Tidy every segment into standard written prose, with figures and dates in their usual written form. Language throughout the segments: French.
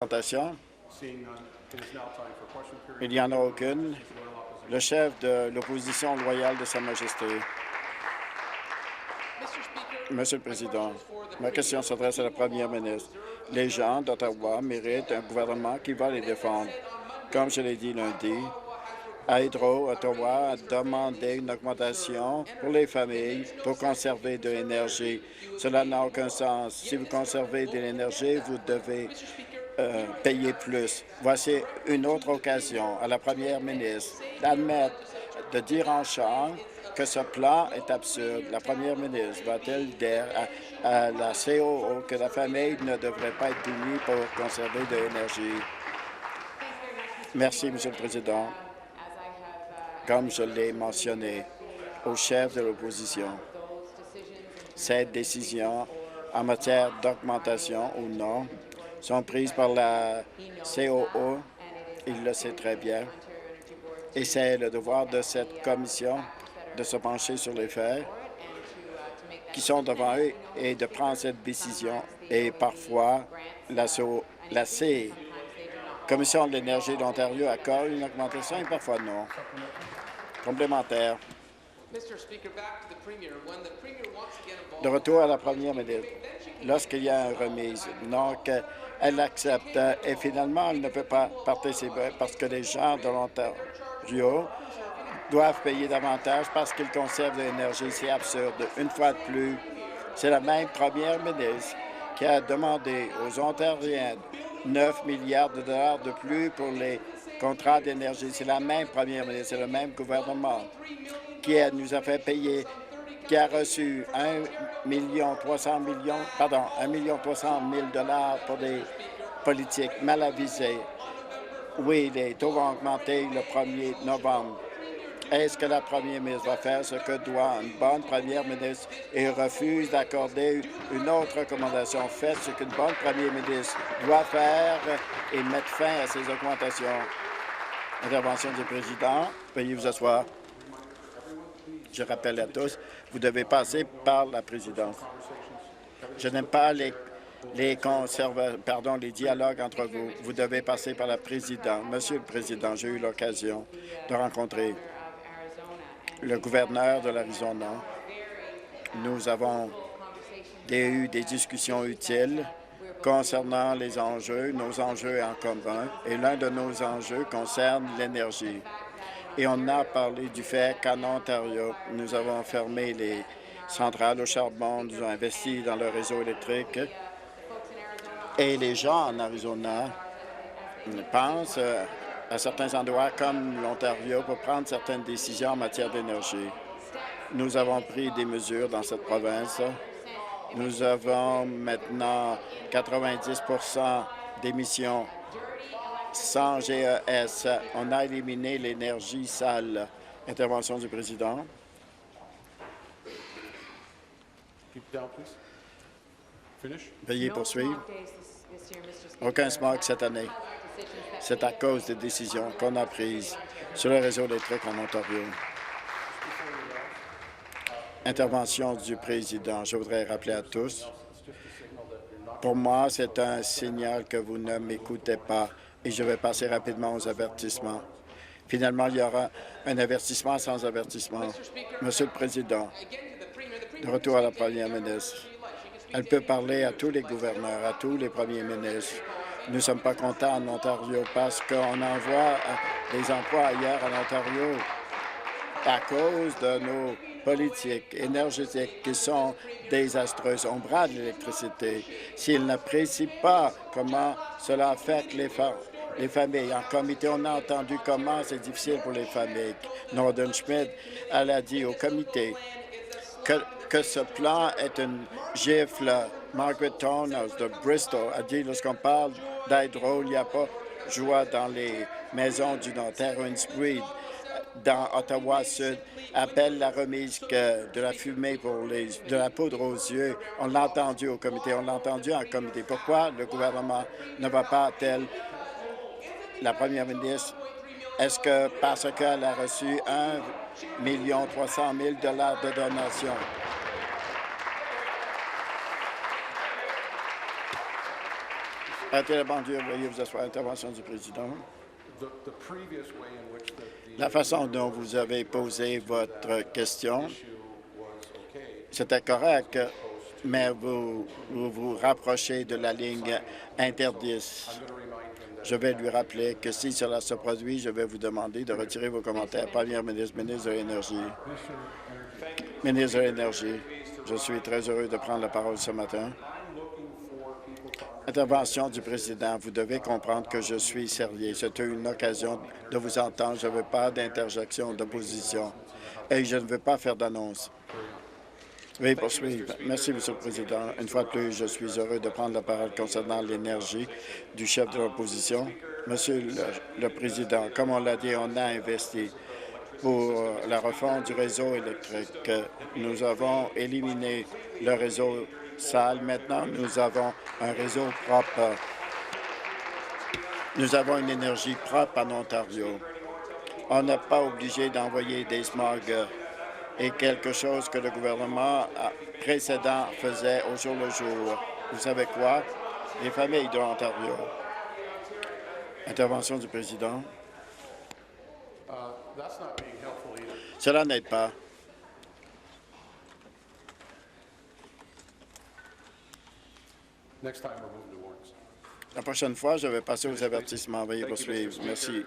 Présentation. Il n'y en a aucune. Le chef de l'opposition loyale de Sa Majesté. Monsieur le Président, ma question s'adresse à la Première ministre. Les gens d'Ottawa méritent un gouvernement qui va les défendre. Comme je l'ai dit lundi, Hydro Ottawa a demandé une augmentation pour les familles pour conserver de l'énergie. Cela n'a aucun sens. Si vous conservez de l'énergie, vous devez payer plus. Voici une autre occasion à la Première ministre d'admettre, de dire en chant que ce plan est absurde. La Première ministre va-t-elle dire à la COO que la famille ne devrait pas être punie pour conserver de l'énergie? Merci, Monsieur le Président. Comme je l'ai mentionné au chef de l'opposition, cette décision en matière d'augmentation ou non sont prises par la COO, il le sait très bien, et c'est le devoir de cette commission de se pencher sur les faits qui sont devant eux et de prendre cette décision. Et parfois, la Commission de l'énergie d'Ontario accorde une augmentation et parfois non. Complémentaire. De retour à la Première ministre. Lorsqu'il y a une remise, donc elle accepte et finalement elle ne peut pas participer parce que les gens de l'Ontario doivent payer davantage parce qu'ils conservent de l'énergie. C'est absurde. Une fois de plus, c'est la même Première ministre qui a demandé aux Ontariens 9 milliards de dollars de plus pour les contrats d'énergie. C'est la même Première ministre, c'est le même gouvernement qui nous a fait payer, qui a reçu 1,3 million pour des politiques mal avisées. Oui, les taux vont augmenter le 1er novembre. Est-ce que la Première ministre va faire ce que doit une bonne Première ministre et refuse d'accorder une autre recommandation? Faites ce qu'une bonne Première ministre doit faire et mettre fin à ces augmentations. Intervention du Président. Veuillez vous asseoir. Je rappelle à tous, vous devez passer par la présidence. Je n'aime pas les dialogues entre vous. Vous devez passer par la présidence. Monsieur le Président, j'ai eu l'occasion de rencontrer le gouverneur de l'Arizona. Nous avons eu des discussions utiles concernant les enjeux, nos enjeux en commun, et l'un de nos enjeux concerne l'énergie. Et on a parlé du fait qu'en Ontario, nous avons fermé les centrales au charbon, nous avons investi dans le réseau électrique, et les gens en Arizona pensent à certains endroits comme l'Ontario pour prendre certaines décisions en matière d'énergie. Nous avons pris des mesures dans cette province. Nous avons maintenant 90 d'émissions sans GES. On a éliminé l'énergie sale. Intervention du Président. Veuillez poursuivre. Aucun smog cette année. C'est à cause des décisions qu'on a prises sur le réseau électrique en Ontario. Intervention du Président. Je voudrais rappeler à tous, pour moi, c'est un signal que vous ne m'écoutez pas et je vais passer rapidement aux avertissements. Finalement, il y aura un avertissement sans avertissement. Monsieur le Président, de retour à la Première ministre. Elle peut parler à tous les gouverneurs, à tous les premiers ministres. Nous ne sommes pas contents en Ontario parce qu'on envoie des emplois ailleurs en Ontario à cause de nos politiques énergétiques qui sont désastreuses. On brade l'électricité. S'ils n'apprécient pas comment cela affecte les familles. En comité, on a entendu comment c'est difficile pour les familles. Northern Schmidt, elle a dit au comité que ce plan est une gifle. Margaret Tornos de Bristol a dit lorsqu'on parle d'hydro, il n'y a pas de joie dans les maisons du Nord. Terrence Breed dans Ottawa-Sud appelle la remise de la fumée pour de la poudre aux yeux. On l'a entendu au comité, on l'a entendu en comité. Pourquoi le gouvernement ne va pas tel la Première ministre? Est-ce que parce qu'elle a reçu 1,3 million de donations? Arrêtez la pendule. Veuillez vous asseoir. Intervention du président. La façon dont vous avez posé votre question, c'était correct, mais vous rapprochez de la ligne interdite. Je vais lui rappeler que si cela se produit, je vais vous demander de retirer vos commentaires. Première ministre, ministre de l'Énergie. Ministre de l'Énergie, je suis très heureux de prendre la parole ce matin. Intervention du président. Vous devez comprendre que je suis sérieux. C'était une occasion de vous entendre. Je ne veux pas d'interjection d'opposition et je ne veux pas faire d'annonce. Oui, poursuivre. Merci, Monsieur le Président. Une fois de plus, je suis heureux de prendre la parole concernant l'énergie du chef de l'opposition. Monsieur le Président, comme on l'a dit, on a investi pour la refonte du réseau électrique. Nous avons éliminé le réseau sale. Maintenant, nous avons un réseau propre. Nous avons une énergie propre en Ontario. On n'est pas obligé d'envoyer des smogs et quelque chose que le gouvernement précédent faisait au jour le jour. Vous savez quoi? Les familles de l'Ontario. Intervention du président. Cela n'aide pas. La prochaine fois, je vais passer aux avertissements. Veuillez poursuivre. Merci.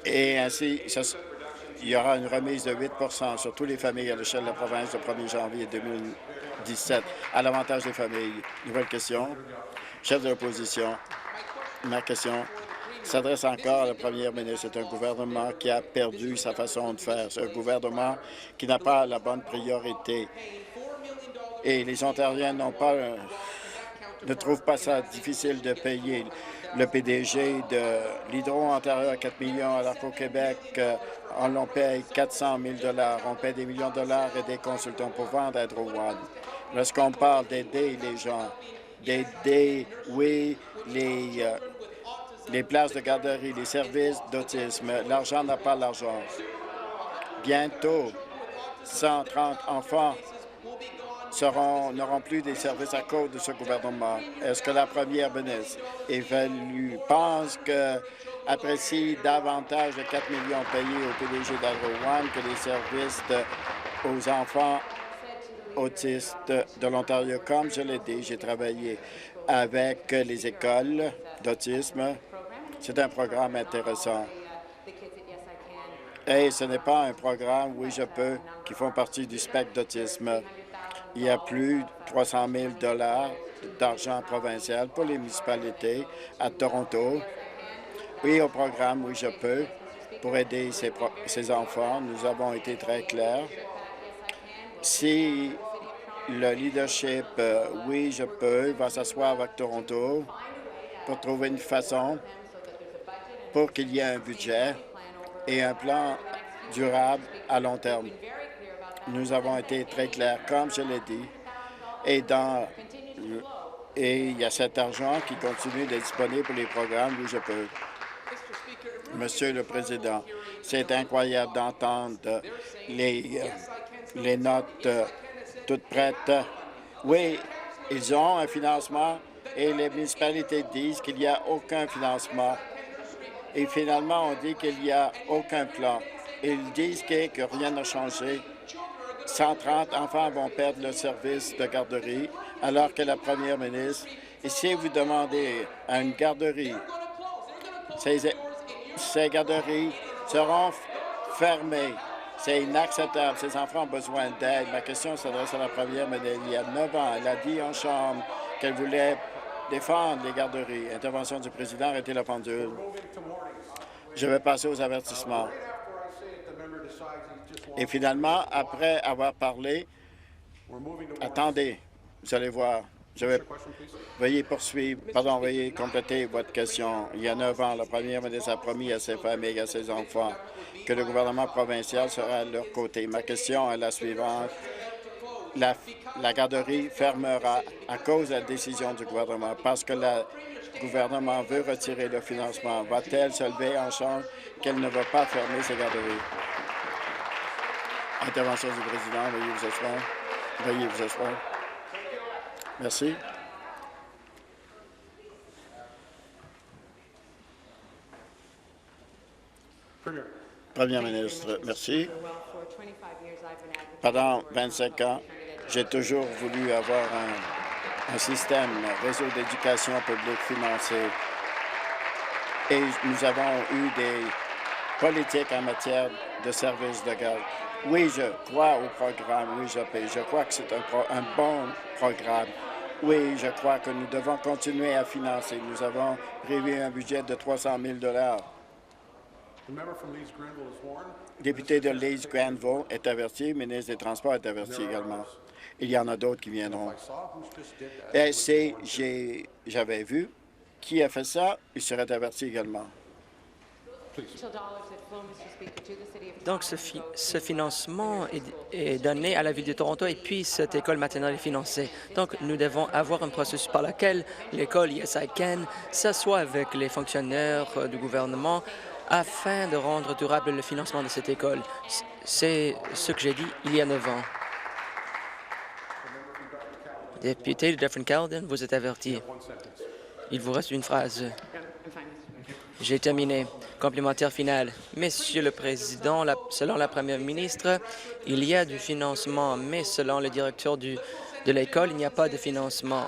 Et ainsi, il y aura une remise de 8 sur toutes les familles à l'échelle de la province le 1er janvier 2017 à l'avantage des familles. Nouvelle question. Chef de l'opposition, ma question s'adresse encore à la première ministre. C'est un gouvernement qui a perdu sa façon de faire. C'est un gouvernement qui n'a pas la bonne priorité. Et les Ontariens ne trouvent pas ça difficile de payer. Le PDG de l'Hydro-Ontario à 4 millions, alors qu'au Québec, on en paye 400 000 On paie des millions de dollars et des consultants pour vendre à Hydro-One. Lorsqu'on parle d'aider les gens, d'aider, oui, les places de garderie, les services d'autisme, l'argent n'a pas l'argent. Bientôt, 130 enfants n'auront plus des services à cause de ce gouvernement. Est-ce que la première ministre pense apprécie davantage de 4 millions payés au PDG d'Hydro-One que les services aux enfants autistes de l'Ontario? Comme je l'ai dit, j'ai travaillé avec les écoles d'autisme. C'est un programme intéressant. Et ce n'est pas un programme, oui, je peux, qui font partie du spectre d'autisme. Il y a plus de 300 000 d'argent provincial pour les municipalités à Toronto. Oui, au programme, oui, je peux, pour aider ces enfants. Nous avons été très clairs. Si le leadership, oui, je peux, va s'asseoir avec Toronto pour trouver une façon pour qu'il y ait un budget et un plan durable à long terme. Nous avons été très clairs, comme je l'ai dit, et il y a cet argent qui continue d'être disponible pour les programmes où je peux. Monsieur le Président, c'est incroyable d'entendre les notes toutes prêtes. Oui, ils ont un financement et les municipalités disent qu'il n'y a aucun financement. Et finalement, on dit qu'il n'y a aucun plan. Ils disent que rien n'a changé. 130 enfants vont perdre le service de garderie, alors que la première ministre, et si vous demandez à une garderie, ces garderies seront fermées. C'est inacceptable. Ces enfants ont besoin d'aide. Ma question s'adresse à la première ministre. Il y a 9 ans, elle a dit en Chambre qu'elle voulait défendre les garderies. Intervention du président, arrêtez la pendule. Je vais passer aux avertissements. Et finalement, après avoir parlé, attendez, vous allez voir. Veuillez poursuivre, veuillez compléter votre question. Il y a 9 ans, la première ministre a promis à ses familles et à ses enfants que le gouvernement provincial sera à leur côté. Ma question est la suivante. La garderie fermera à cause de la décision du gouvernement parce que le gouvernement veut retirer le financement. Va-t-elle se lever en chambre qu'elle ne va pas fermer ces garderies? Intervention du président. Veuillez vous asseoir. Veuillez vous asseoir. Merci. Premier ministre, merci. Pendant 25 ans, j'ai toujours voulu avoir un système, un réseau d'éducation publique financé. Et nous avons eu des politiques en matière de services de garde. Oui, je crois au programme Oui, je crois que c'est un bon programme. Oui, je crois que nous devons continuer à financer. Nous avons prévu un budget de 300 000 $. Le député de Leeds-Granville est averti. Le ministre des Transports est averti également. Il y en a d'autres qui viendront. Et j'avais vu qui a fait ça. Il serait averti également. Donc, ce financement est donné à la Ville de Toronto et puis cette école maternelle est financée. Donc, nous devons avoir un processus par lequel l'école ISICAN s'assoit avec les fonctionnaires du gouvernement afin de rendre durable le financement de cette école. C'est ce que j'ai dit il y a 9 ans. Député de Dufferin-Caledon, vous êtes averti. Il vous reste une phrase. J'ai terminé. Complémentaire final. Monsieur le Président, selon la Première ministre, il y a du financement, mais selon le directeur de l'école, il n'y a pas de financement.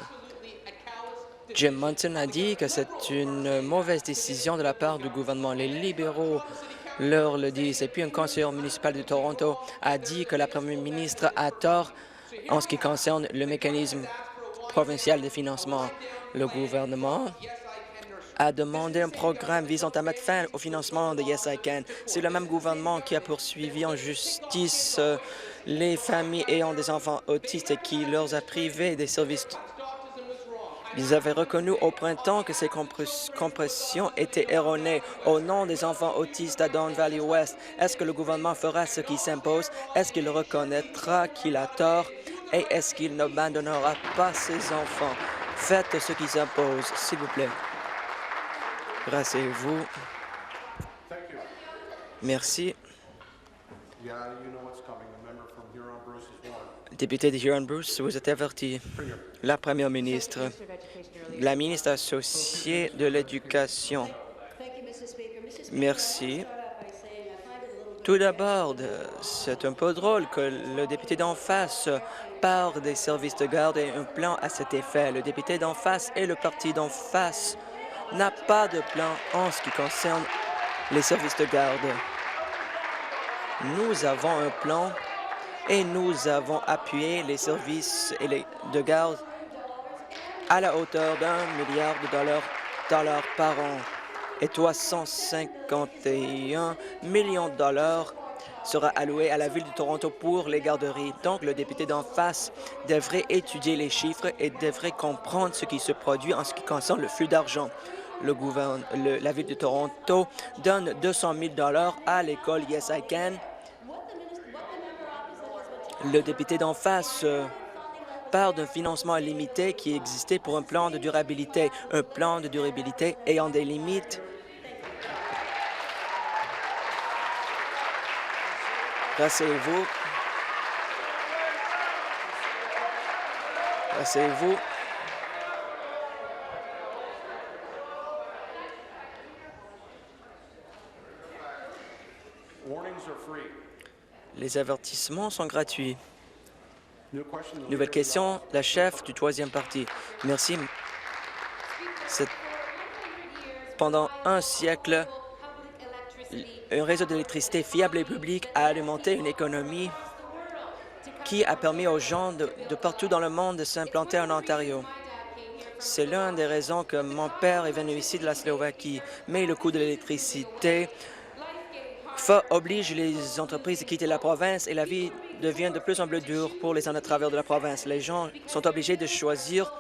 Jim Munson a dit que c'est une mauvaise décision de la part du gouvernement. Les libéraux leur le disent. Et puis un conseiller municipal de Toronto a dit que la Première ministre a tort en ce qui concerne le mécanisme provincial de financement. Le gouvernement a demandé un programme visant à mettre fin au financement de Yes I Can. C'est le même gouvernement qui a poursuivi en justice les familles ayant des enfants autistes et qui leur a privé des services. Ils avaient reconnu au printemps que ces compressions étaient erronées au nom des enfants autistes à Don Valley West. Est-ce que le gouvernement fera ce qui s'impose? Est-ce qu'il reconnaîtra qu'il a tort? Et est-ce qu'il n'abandonnera pas ses enfants? Faites ce qui s'impose, s'il vous plaît. Rassez-vous. Merci. Député de Huron-Bruce, vous êtes averti. La Première ministre, la ministre associée de l'Éducation. Merci. Tout d'abord, c'est un peu drôle que le député d'en face parle des services de garde et un plan à cet effet. Le député d'en face et le parti d'en face n'a pas de plan en ce qui concerne les services de garde. Nous avons un plan et nous avons appuyé les services de garde à la hauteur d'1 milliard de dollars par an. Et 351 millions de dollars sera alloué à la Ville de Toronto pour les garderies. Donc, le député d'en face devrait étudier les chiffres et devrait comprendre ce qui se produit en ce qui concerne le flux d'argent. La Ville de Toronto donne 200 000 $ à l'école Yes I Can. Le député d'en face parle d'un financement limité qui existait pour un plan de durabilité ayant des limites. Rassez-vous. Rassez-vous. Les avertissements sont gratuits. Nouvelle question, la chef du troisième parti. Merci. Pendant un siècle, un réseau d'électricité fiable et public a alimenté une économie qui a permis aux gens de partout dans le monde de s'implanter en Ontario. C'est l'une des raisons que mon père est venu ici de la Slovaquie. Mais le coût de l'électricité oblige les entreprises à quitter la province et la vie devient de plus en plus dure pour les en travers de la province. Les gens sont obligés de choisir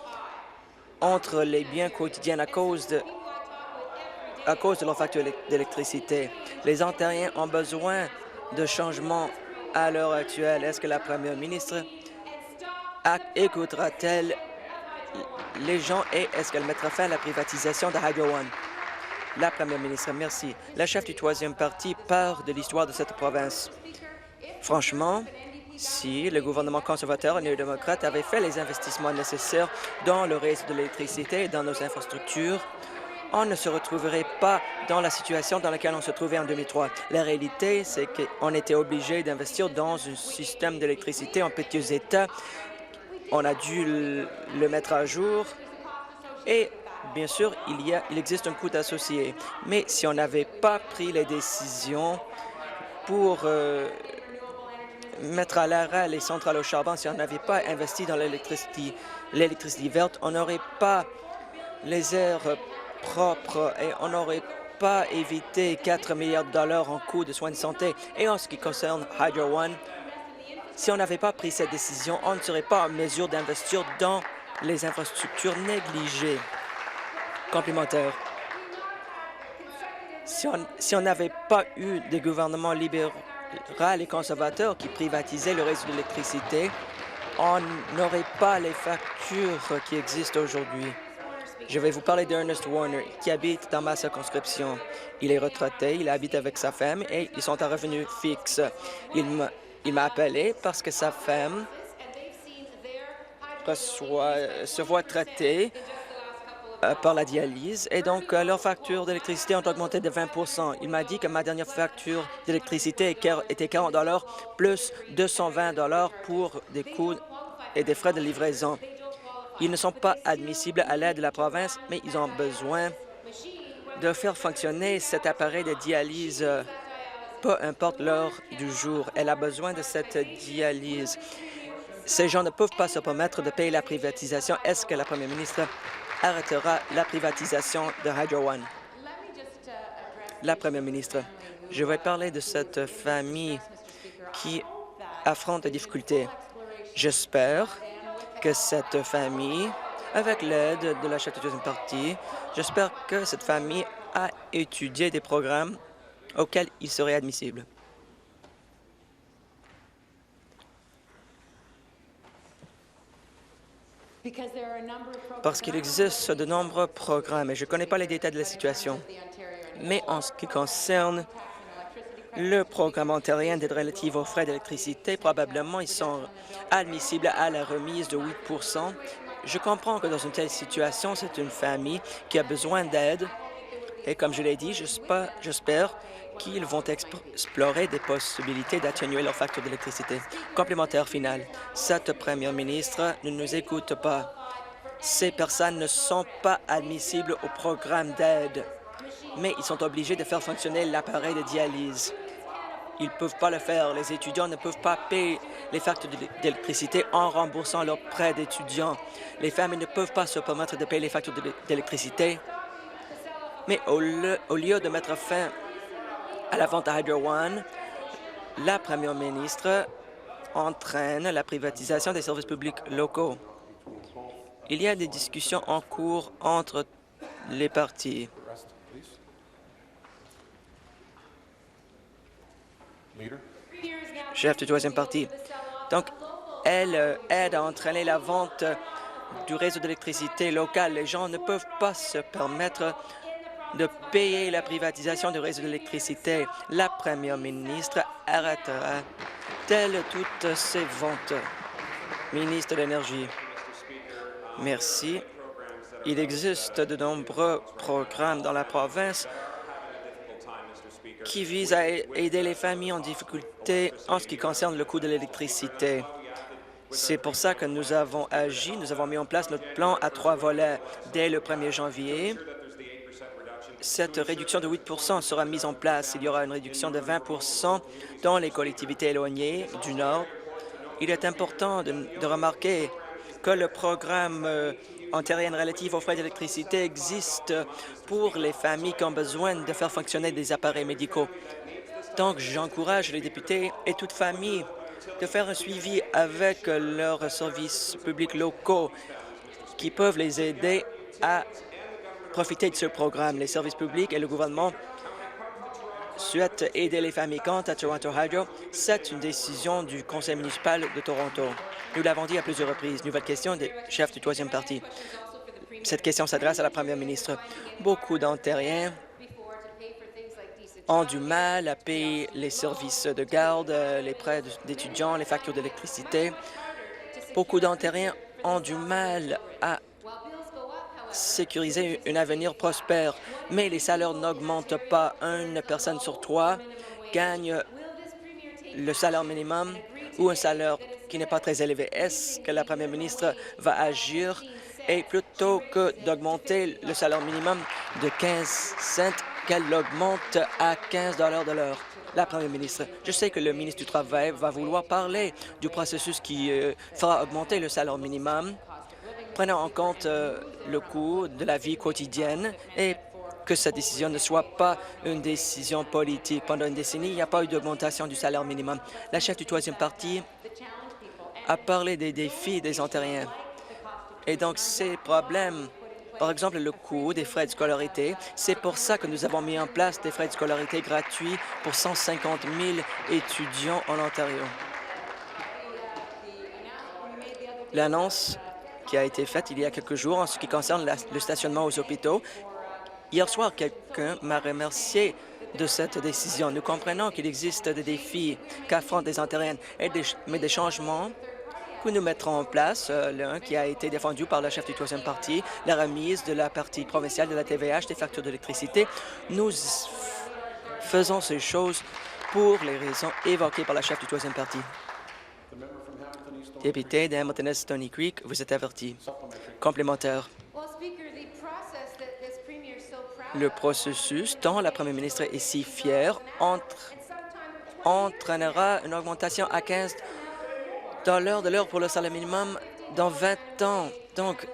entre les biens quotidiens à cause de leur facture d'électricité. Les Ontariens ont besoin de changements à l'heure actuelle. Est-ce que la Première ministre écoutera-t-elle les gens et est-ce qu'elle mettra fin à la privatisation de Hydro One? La Première ministre, merci. La chef du troisième parti part de l'histoire de cette province. Franchement, si le gouvernement conservateur et néo-démocrate avait fait les investissements nécessaires dans le réseau de l'électricité et dans nos infrastructures, on ne se retrouverait pas dans la situation dans laquelle on se trouvait en 2003. La réalité, c'est qu'on était obligé d'investir dans un système d'électricité en petits état. On a dû le mettre à jour et, bien sûr, il existe un coût associé. Mais si on n'avait pas pris les décisions pour mettre à l'arrêt les centrales au charbon, si on n'avait pas investi dans l'électricité verte, on n'aurait pas les airs propres et on n'aurait pas évité 4 milliards de dollars en coûts de soins de santé. Et en ce qui concerne Hydro One, si on n'avait pas pris cette décision, on ne serait pas en mesure d'investir dans les infrastructures négligées. Complémentaire. Si on n'avait pas eu des gouvernements libéraux et conservateurs qui privatisaient le réseau de l'électricité, on n'aurait pas les factures qui existent aujourd'hui. Je vais vous parler d'Ernest Warner, qui habite dans ma circonscription. Il est retraité, il habite avec sa femme et ils sont à revenu fixe. Il m'a appelé parce que sa femme se voit traitée par la dialyse et donc leurs factures d'électricité ont augmenté de 20 %. Il m'a dit que ma dernière facture d'électricité était 40 $ plus 220 $ pour des coûts et des frais de livraison. Ils ne sont pas admissibles à l'aide de la province, mais ils ont besoin de faire fonctionner cet appareil de dialyse, peu importe l'heure du jour. Elle a besoin de cette dialyse. Ces gens ne peuvent pas se permettre de payer la privatisation. Est-ce que la première ministre arrêtera la privatisation de Hydro One? La première ministre, je vais parler de cette famille qui affronte des difficultés. J'espère que cette famille, avec l'aide de la Charte du deuxième parti, j'espère que cette famille a étudié des programmes auxquels il serait admissible. Parce qu'il existe de nombreux programmes, et je ne connais pas les détails de la situation, mais en ce qui concerne le programme ontarien d'aide relative aux frais d'électricité, probablement ils sont admissibles à la remise de 8 %. Je comprends que dans une telle situation, c'est une famille qui a besoin d'aide. Et comme je l'ai dit, j'espère qu'ils vont explorer des possibilités d'atténuer leur facture d'électricité. Complémentaire final, cette première ministre ne nous écoute pas. Ces personnes ne sont pas admissibles au programme d'aide, mais ils sont obligés de faire fonctionner l'appareil de dialyse. Ils ne peuvent pas le faire. Les étudiants ne peuvent pas payer les factures d'électricité en remboursant leurs prêts d'étudiants. Les familles ne peuvent pas se permettre de payer les factures d'électricité. Mais au lieu de mettre fin à la vente à Hydro One, la première ministre entraîne la privatisation des services publics locaux. Il y a des discussions en cours entre les partis. Chef du troisième parti. Donc, elle aide à entraîner la vente du réseau d'électricité local. Les gens ne peuvent pas se permettre de payer la privatisation du réseau d'électricité. La première ministre arrêtera-t-elle toutes ces ventes? Ministre de l'Énergie. Merci. Il existe de nombreux programmes dans la province qui vise à aider les familles en difficulté en ce qui concerne le coût de l'électricité. C'est pour ça que nous avons agi. Nous avons mis en place notre plan à 3 volets. Dès le 1er janvier, cette réduction de 8 % sera mise en place. Il y aura une réduction de 20 % dans les collectivités éloignées du Nord. Il est important de remarquer que le programme ontarien relatif aux frais d'électricité existe pour les familles qui ont besoin de faire fonctionner des appareils médicaux. Donc, j'encourage les députés et toute famille de faire un suivi avec leurs services publics locaux qui peuvent les aider à profiter de ce programme. Les services publics et le gouvernement souhaitent aider les familles. Quant à Toronto Hydro, c'est une décision du conseil municipal de Toronto. Nous l'avons dit à plusieurs reprises. Nouvelle question des chefs du troisième parti. Cette question s'adresse à la première ministre. Beaucoup d'Ontariens ont du mal à payer les services de garde, les prêts d'étudiants, les factures d'électricité. Beaucoup d'Ontariens ont du mal à sécuriser un avenir prospère, mais les salaires n'augmentent pas. Une personne sur trois gagne le salaire minimum ou un salaire qui n'est pas très élevé. Est-ce que la première ministre va agir et plutôt que d'augmenter le salaire minimum de 15 cents, qu'elle l'augmente à 15 de l'heure? La première ministre, je sais que le ministre du Travail va vouloir parler du processus qui fera augmenter le salaire minimum, prenant en compte le coût de la vie quotidienne et que cette décision ne soit pas une décision politique. Pendant une décennie, il n'y a pas eu d'augmentation du salaire minimum. La chef du troisième parti a parlé des défis des Ontariens. Et donc, ces problèmes, par exemple, le coût des frais de scolarité, c'est pour ça que nous avons mis en place des frais de scolarité gratuits pour 150 000 étudiants en Ontario. L'annonce qui a été faite il y a quelques jours en ce qui concerne le stationnement aux hôpitaux. Hier soir, quelqu'un m'a remercié de cette décision. Nous comprenons qu'il existe des défis qu'affrontent les Ontariens, mais des changements que nous mettrons en place, l'un qui a été défendu par la chef du troisième parti, la remise de la partie provinciale de la TVH des factures d'électricité. Nous faisons ces choses pour les raisons évoquées par la chef du troisième parti. Député d'Hamilton East Stony Creek, vous êtes averti. Complémentaire. Le processus dont la première ministre est si fière entraînera une augmentation à 15 de l'heure pour le salaire minimum dans 20 ans. Donc,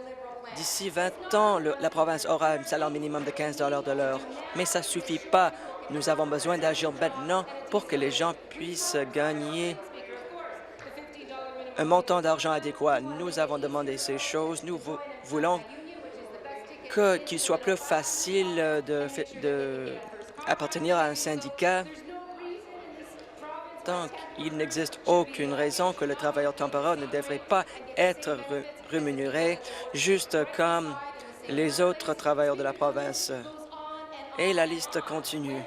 d'ici 20 ans, la province aura un salaire minimum de 15 de l'heure. Mais ça ne suffit pas. Nous avons besoin d'agir maintenant pour que les gens puissent gagner un montant d'argent adéquat. Nous avons demandé ces choses. Nous voulons qu'il soit plus facile d'appartenir à un syndicat. Donc, il n'existe aucune raison que le travailleur temporaire ne devrait pas être rémunéré, juste comme les autres travailleurs de la province. Et la liste continue.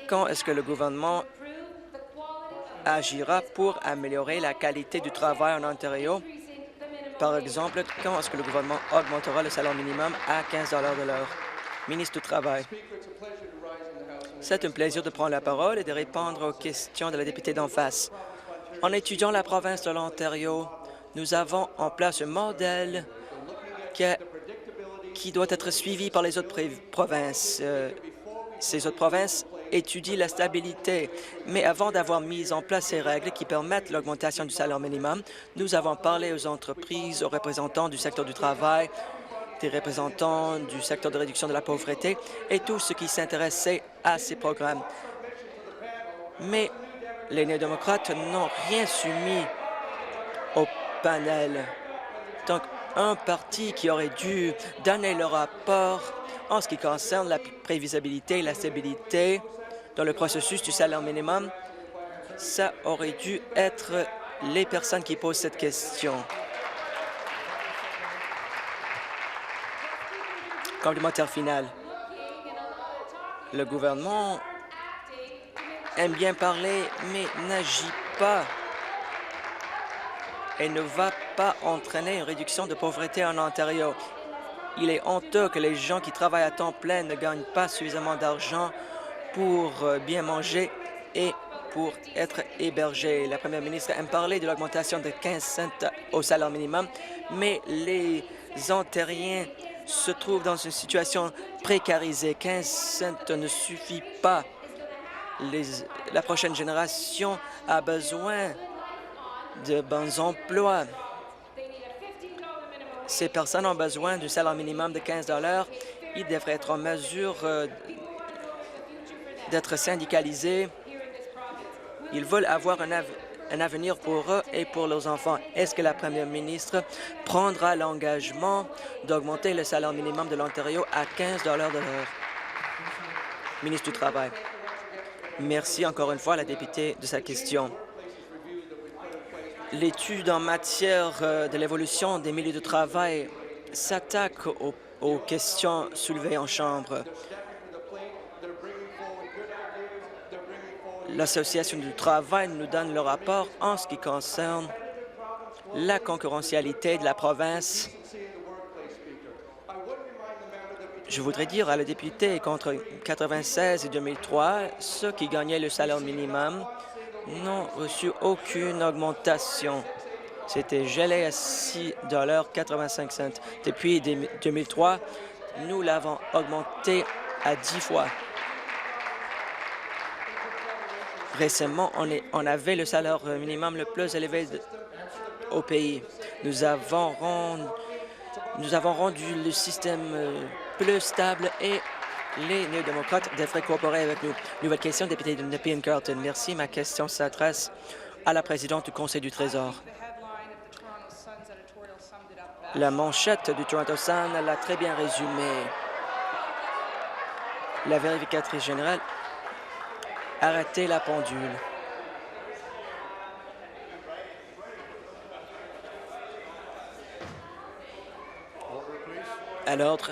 Quand est-ce que le gouvernement agira pour améliorer la qualité du travail en Ontario? Par exemple, quand est-ce que le gouvernement augmentera le salaire minimum à 15 de l'heure? Ministre du Travail. C'est un plaisir de prendre la parole et de répondre aux questions de la députée d'en face. En étudiant la province de l'Ontario, nous avons en place un modèle qui doit être suivi par les autres provinces. Ces autres provinces étudient la stabilité. Mais avant d'avoir mis en place ces règles qui permettent l'augmentation du salaire minimum, nous avons parlé aux entreprises, aux représentants du secteur du travail, des représentants du secteur de réduction de la pauvreté et tous ceux qui s'intéressaient à ces programmes. Mais les néo-démocrates n'ont rien soumis au panel. Donc, un parti qui aurait dû donner le rapport en ce qui concerne la prévisibilité et la stabilité dans le processus du salaire minimum, ça aurait dû être les personnes qui posent cette question. Complémentaire final. Le gouvernement aime bien parler, mais n'agit pas et ne va pas entraîner une réduction de pauvreté en Ontario. Il est honteux que les gens qui travaillent à temps plein ne gagnent pas suffisamment d'argent pour bien manger et pour être hébergés. La première ministre aime parler de l'augmentation de 15 cents au salaire minimum, mais les Ontariens se trouvent dans une situation précarisée. 15 cents ne suffit pas. La prochaine génération a besoin de bons emplois. Ces personnes ont besoin du salaire minimum de 15 $. Ils devraient être en mesure d'être syndicalisés. Ils veulent avoir un avenir pour eux et pour leurs enfants. Est-ce que la première ministre prendra l'engagement d'augmenter le salaire minimum de l'Ontario à 15 $ de l'heure? Ministre du Travail. Merci encore une fois à la députée de sa question. L'étude en matière de l'évolution des milieux de travail s'attaque aux questions soulevées en Chambre. l'Association du travail nous donne le rapport en ce qui concerne la concurrentialité de la province. Je voudrais dire à la députée qu'entre 1996 et 2003, ceux qui gagnaient le salaire minimum n'ont reçu aucune augmentation. C'était gelé à 6,85 $. Depuis 2003, nous l'avons augmenté à 10 fois. Récemment, on avait le salaire minimum le plus élevé au pays. Nous avons rendu le système plus stable et les néo-démocrates devraient coopérer avec nous. Nouvelle question, député de Nepean-Carleton. Merci. Ma question s'adresse à la présidente du Conseil du Trésor. La manchette du Toronto Sun l'a très bien résumé. La vérificatrice générale a arrêté la pendule. À l'ordre.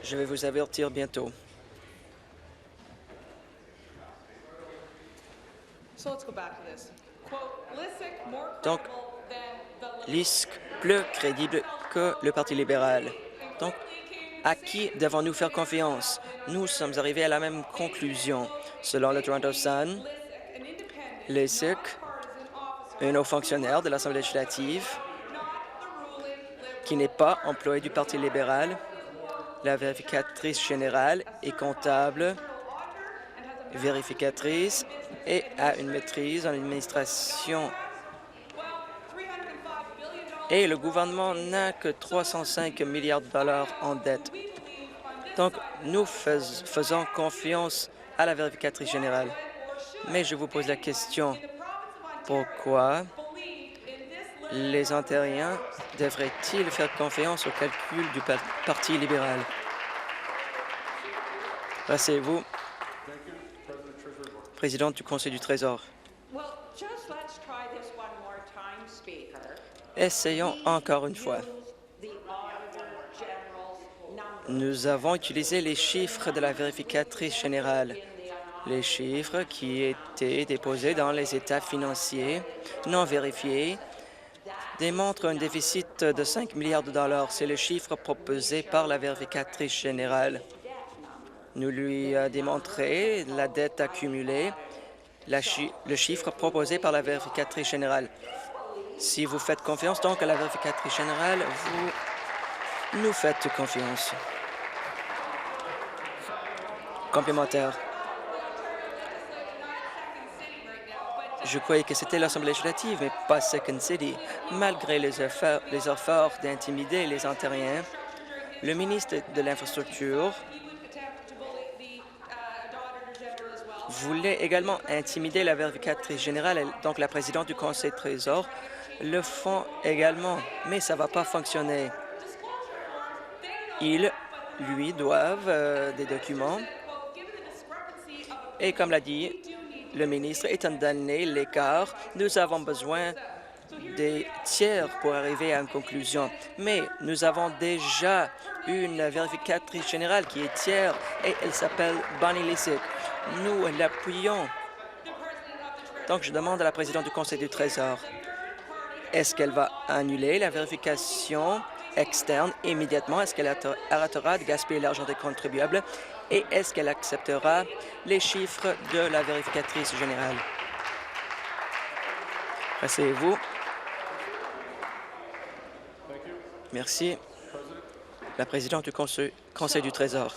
Je vais vous avertir bientôt. Donc, LISC plus crédible que le Parti libéral. Donc, à qui devons-nous faire confiance? Nous sommes arrivés à la même conclusion. Selon le Toronto Sun, LISC, un haut fonctionnaire de l'Assemblée législative qui n'est pas employé du Parti libéral, la vérificatrice générale est comptable, vérificatrice et a une maîtrise en administration. Et le gouvernement n'a que 305 milliards de dollars en dette. Donc, nous faisons confiance à la vérificatrice générale. Mais je vous pose la question, pourquoi les Ontariens devraient-ils faire confiance au calcul du Parti libéral? Rassez-vous. Présidente du Conseil du Trésor. Essayons encore une fois. Nous avons utilisé les chiffres de la vérificatrice générale, les chiffres qui étaient déposés dans les états financiers non vérifiés démontrent un déficit de 5 milliards de dollars. C'est le chiffre proposé par la vérificatrice générale. Nous lui avons démontré la dette accumulée, le chiffre proposé par la vérificatrice générale. Si vous faites confiance donc à la vérificatrice générale, vous nous faites confiance. Complémentaire. Je croyais que c'était l'Assemblée législative, mais pas Second City. Malgré les efforts d'intimider les Ontariens, le ministre de l'Infrastructure voulait également intimider la vérificatrice générale, donc la présidente du Conseil du Trésor, le font également, mais ça ne va pas fonctionner. Ils lui doivent des documents et, comme l'a dit le ministre, étant donné l'écart, nous avons besoin des tiers pour arriver à une conclusion. Mais nous avons déjà une vérificatrice générale qui est tiers et elle s'appelle Bonnie Lysyk. Nous l'appuyons. Donc, je demande à la présidente du Conseil du Trésor, est-ce qu'elle va annuler la vérification externe immédiatement? Est-ce qu'elle arrêtera de gaspiller l'argent des contribuables? Et est-ce qu'elle acceptera les chiffres de la vérificatrice générale? Asseyez-vous. Merci. La présidente du Conseil du Trésor.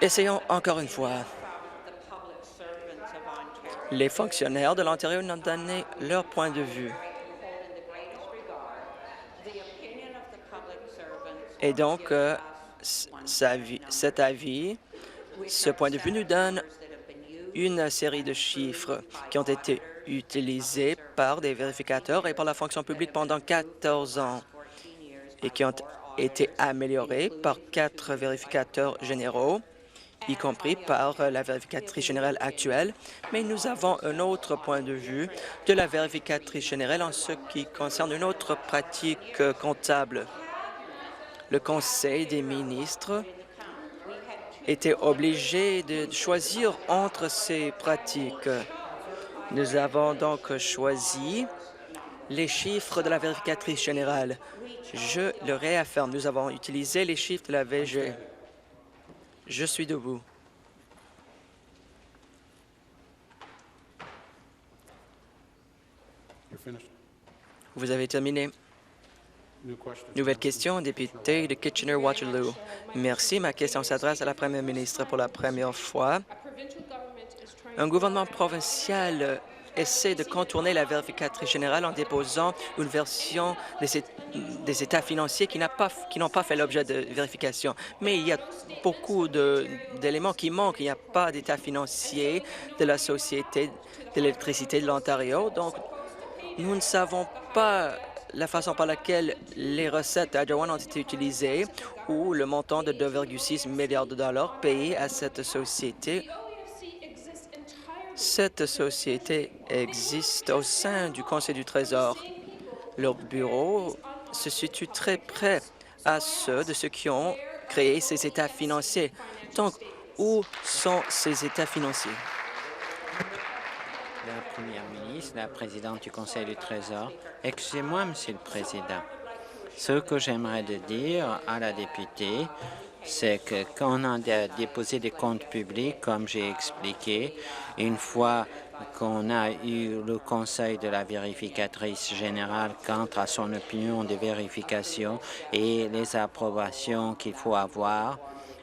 Essayons encore une fois. Les fonctionnaires de l'Ontario nous ont donné leur point de vue. Et donc, cet avis, ce point de vue nous donne une série de chiffres qui ont été utilisés par des vérificateurs et par la fonction publique pendant 14 ans et qui ont été améliorés par 4 vérificateurs généraux y compris par la vérificatrice générale actuelle, mais nous avons un autre point de vue de la vérificatrice générale en ce qui concerne une autre pratique comptable. Le Conseil des ministres était obligé de choisir entre ces pratiques. Nous avons donc choisi les chiffres de la vérificatrice générale. Je le réaffirme, nous avons utilisé les chiffres de la VG. Je suis debout. Vous avez terminé. Nouvelle question, député de Kitchener-Waterloo. Merci. Ma question s'adresse à la première ministre. Pour la première fois, un gouvernement provincial essaie de contourner la vérificatrice générale en déposant une version des états financiers qui n'ont pas fait l'objet de vérification. Mais il y a beaucoup d'éléments qui manquent. Il n'y a pas d'état financier de la Société d'électricité de l'Ontario. Donc, nous ne savons pas la façon par laquelle les recettes Hydro One ont été utilisées ou le montant de 2,6 milliards de dollars payés à cette société. Cette société existe au sein du Conseil du Trésor. Leur bureau se situe très près à ceux de ceux qui ont créé ces états financiers. Donc, où sont ces états financiers? La première ministre, la présidente du Conseil du Trésor. Excusez-moi, Monsieur le Président. Ce que j'aimerais dire à la députée, c'est que quand on a déposé des comptes publics, comme j'ai expliqué, une fois qu'on a eu le conseil de la vérificatrice générale quant à son opinion de vérification et les approbations qu'il faut avoir,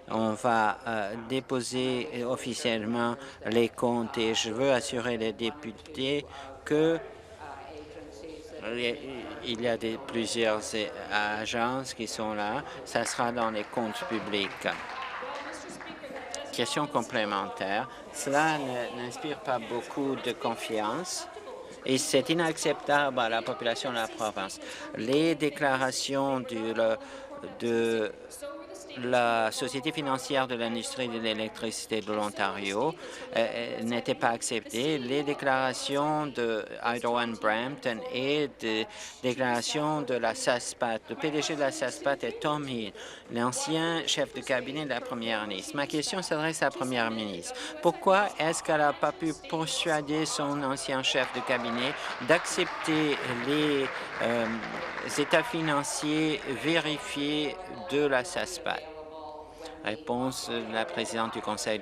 on va déposer officiellement les comptes et je veux assurer les députés que il y a plusieurs agences qui sont là. Ça sera dans les comptes publics. Question complémentaire. Cela n'inspire pas beaucoup de confiance et c'est inacceptable à la population de la province. Les déclarations de la Société financière de l'industrie de l'électricité de l'Ontario n'étaient pas acceptées. Les déclarations de Hydro One Brampton et des déclarations de la SASPAT. Le PDG de la SASPAT est Tom Hill, l'ancien chef de cabinet de la première ministre. Ma question s'adresse à la première ministre. Pourquoi est-ce qu'elle n'a pas pu persuader son ancien chef de cabinet d'accepter les états financiers vérifiés de la SASPAT? Réponse de la présidente du Conseil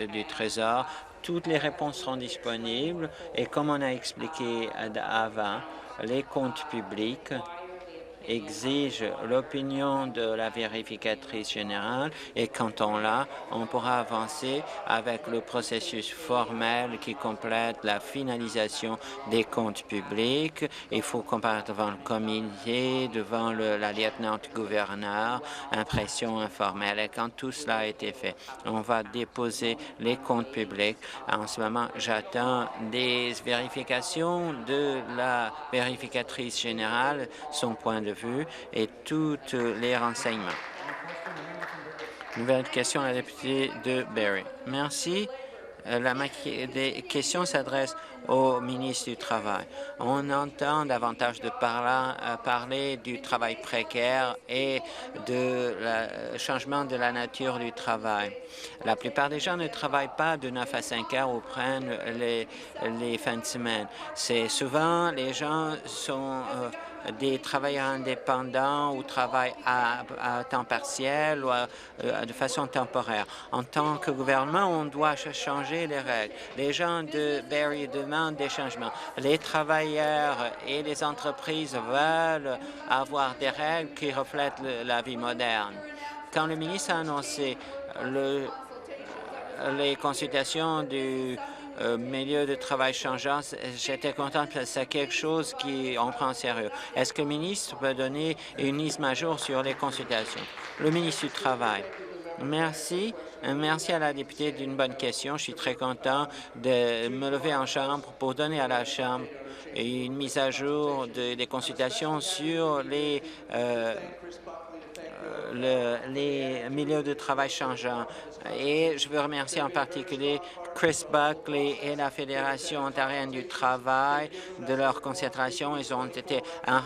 du Trésor. Toutes les réponses seront disponibles et comme on a expliqué avant, les comptes publics exigent l'opinion de la vérificatrice générale et quand on l'a, on pourra avancer avec le processus formel qui complète la finalisation des comptes publics. Il faut comparaître devant le comité, devant la lieutenant-gouverneur, impression informelle. Et quand tout cela a été fait, on va déposer les comptes publics. En ce moment, j'attends des vérifications de la vérificatrice générale, son point de vue et tous les renseignements. Nouvelle question à la députée de Barrie. Merci. La question s'adresse au ministre du Travail. On entend davantage de parler du travail précaire et de changement de la nature du travail. La plupart des gens ne travaillent pas de 9 à 5 heures ou prennent les fins de semaine. C'est souvent les gens sont des travailleurs indépendants ou travaillent à temps partiel ou de façon temporaire. En tant que gouvernement, on doit changer les règles. Les gens de Barrie demandent des changements. Les travailleurs et les entreprises veulent avoir des règles qui reflètent la vie moderne. Quand le ministre a annoncé les consultations du milieu de travail changeant, j'étais contente parce que c'est quelque chose qu'on prend en sérieux. Est-ce que le ministre peut donner une mise à jour sur les consultations? Le ministre du Travail. Merci. Merci à la députée d'une bonne question. Je suis très content de me lever en Chambre pour donner à la Chambre une mise à jour des consultations sur les milieux de travail changeants. Et je veux remercier en particulier Chris Buckley et la Fédération ontarienne du travail de leur concentration. Ils ont été un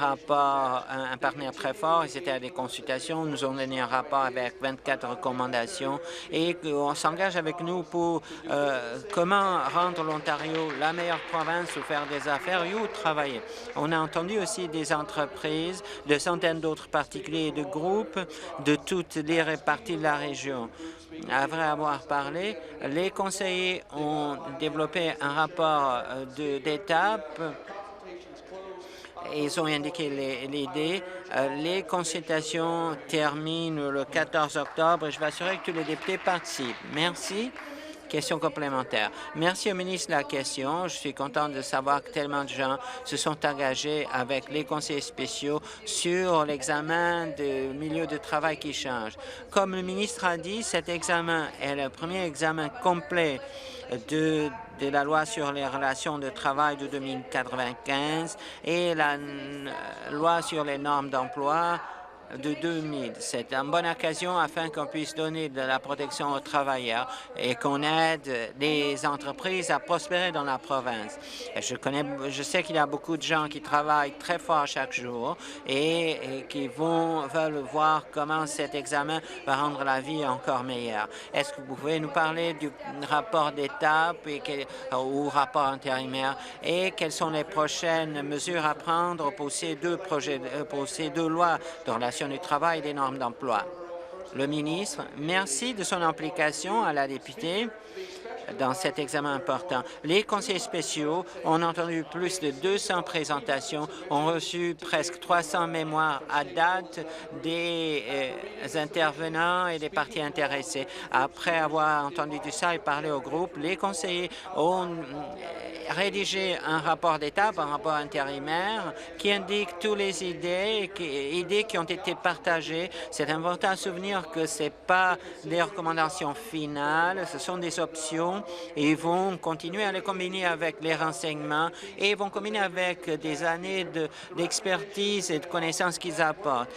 partenaire très fort. Ils étaient à des consultations. Nous ont donné un rapport avec 24 recommandations et on s'engage avec nous pour comment rendre l'Ontario la meilleure province où faire des affaires et où travailler. On a entendu aussi des entreprises, de centaines d'autres particuliers et de groupes de toutes les parties de la région. Après avoir parlé, les conseillers ont développé un rapport d'étape. Ils ont indiqué l'idée. Les consultations terminent le 14 octobre et je vais assurer que tous les députés participent. Merci. Question complémentaire. Merci au ministre de la question. Je suis content de savoir que tellement de gens se sont engagés avec les conseillers spéciaux sur l'examen de milieu de travail qui change. Comme le ministre a dit, cet examen est le premier examen complet de la loi sur les relations de travail de 2095 et la loi sur les normes d'emploi de 2000. C'est une bonne occasion afin qu'on puisse donner de la protection aux travailleurs et qu'on aide les entreprises à prospérer dans la province. Je sais qu'il y a beaucoup de gens qui travaillent très fort chaque jour et qui veulent voir comment cet examen va rendre la vie encore meilleure. Est-ce que vous pouvez nous parler du rapport d'étape ou rapport intérimaire et quelles sont les prochaines mesures à prendre pour ces deux lois de relations du travail et des normes d'emploi? Le ministre, merci de son implication à la députée dans cet examen important. Les conseillers spéciaux ont entendu plus de 200 présentations, ont reçu presque 300 mémoires à date des intervenants et des parties intéressées. Après avoir entendu tout ça et parlé au groupe, les conseillers ont rédigé un rapport d'étape, un rapport intérimaire qui indique toutes les idées qui ont été partagées. C'est important à souvenir que ce n'est pas des recommandations finales, ce sont des options et ils vont continuer à les combiner avec les renseignements et ils vont combiner avec des années d'expertise et de connaissances qu'ils apportent.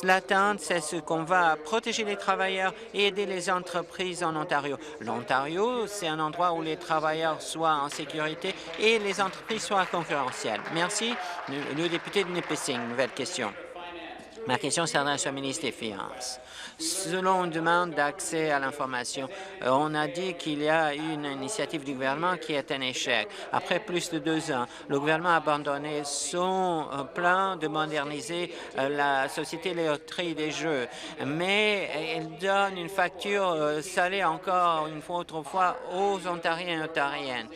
L'attente, c'est ce qu'on va protéger les travailleurs et aider les entreprises en Ontario. L'Ontario, c'est un endroit où les travailleurs soient en sécurité et les entreprises soient concurrentielles. Merci. Le député de Nipissing, nouvelle question. Ma question s'adresse au ministre des Finances. Selon une demande d'accès à l'information, on a dit qu'il y a une initiative du gouvernement qui est un échec. Après plus de 2 ans, le gouvernement a abandonné son plan de moderniser la Société de loterie des jeux, mais il donne une facture salée encore une fois autrefois aux Ontariens et Ontariennes.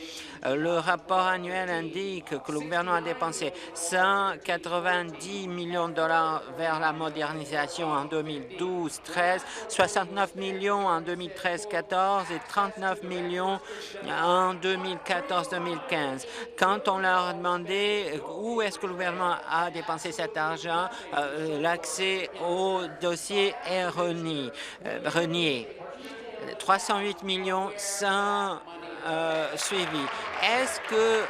Le rapport annuel indique que le gouvernement a dépensé 190 millions de dollars vers la modernisation en 2012-13, 69 millions en 2013-14 et 39 millions en 2014-2015. Quand on leur a demandé où est-ce que le gouvernement a dépensé cet argent, l'accès au dossier est renié. 308 millions sans suivi. Est-ce que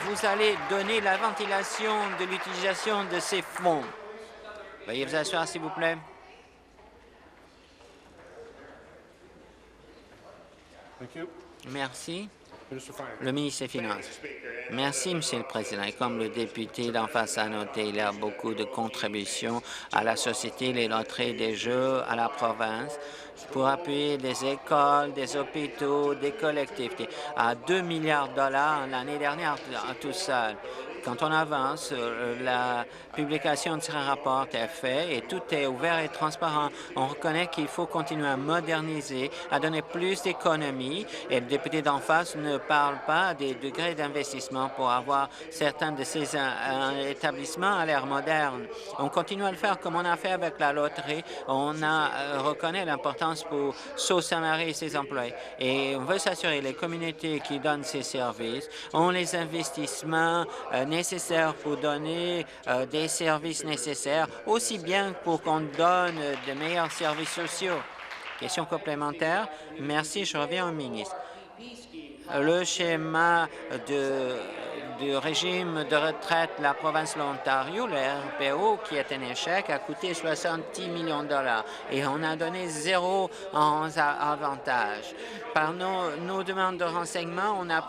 vous allez donner la ventilation de l'utilisation de ces fonds? Veuillez vous asseoir, s'il vous plaît. Merci. Le ministre des Finances. Merci, Monsieur le Président. Et comme le député d'en face a noté, il y a beaucoup de contributions à la société, les loteries des jeux, à la province, pour appuyer des écoles, des hôpitaux, des collectivités, à 2 milliards de dollars l'année dernière à tout seul. Quand on avance, la publication de ce rapport est faite et tout est ouvert et transparent. On reconnaît qu'il faut continuer à moderniser, à donner plus d'économies et le député d'en face ne parle pas des degrés d'investissement pour avoir certains de ces établissements à l'ère moderne. On continue à le faire comme on a fait avec la loterie. On reconnaît l'importance pour Sault Ste. Marie et ses employés. Et on veut s'assurer que les communautés qui donnent ces services ont les investissements nécessaires pour donner des services nécessaires, aussi bien pour qu'on donne de meilleurs services sociaux. Question complémentaire. Merci. Je reviens au ministre. Le schéma du régime de retraite de la province de l'Ontario, le RPO, qui est un échec, a coûté 70 millions de dollars et on a donné 0 en avantage. Par nos demandes de renseignement, on a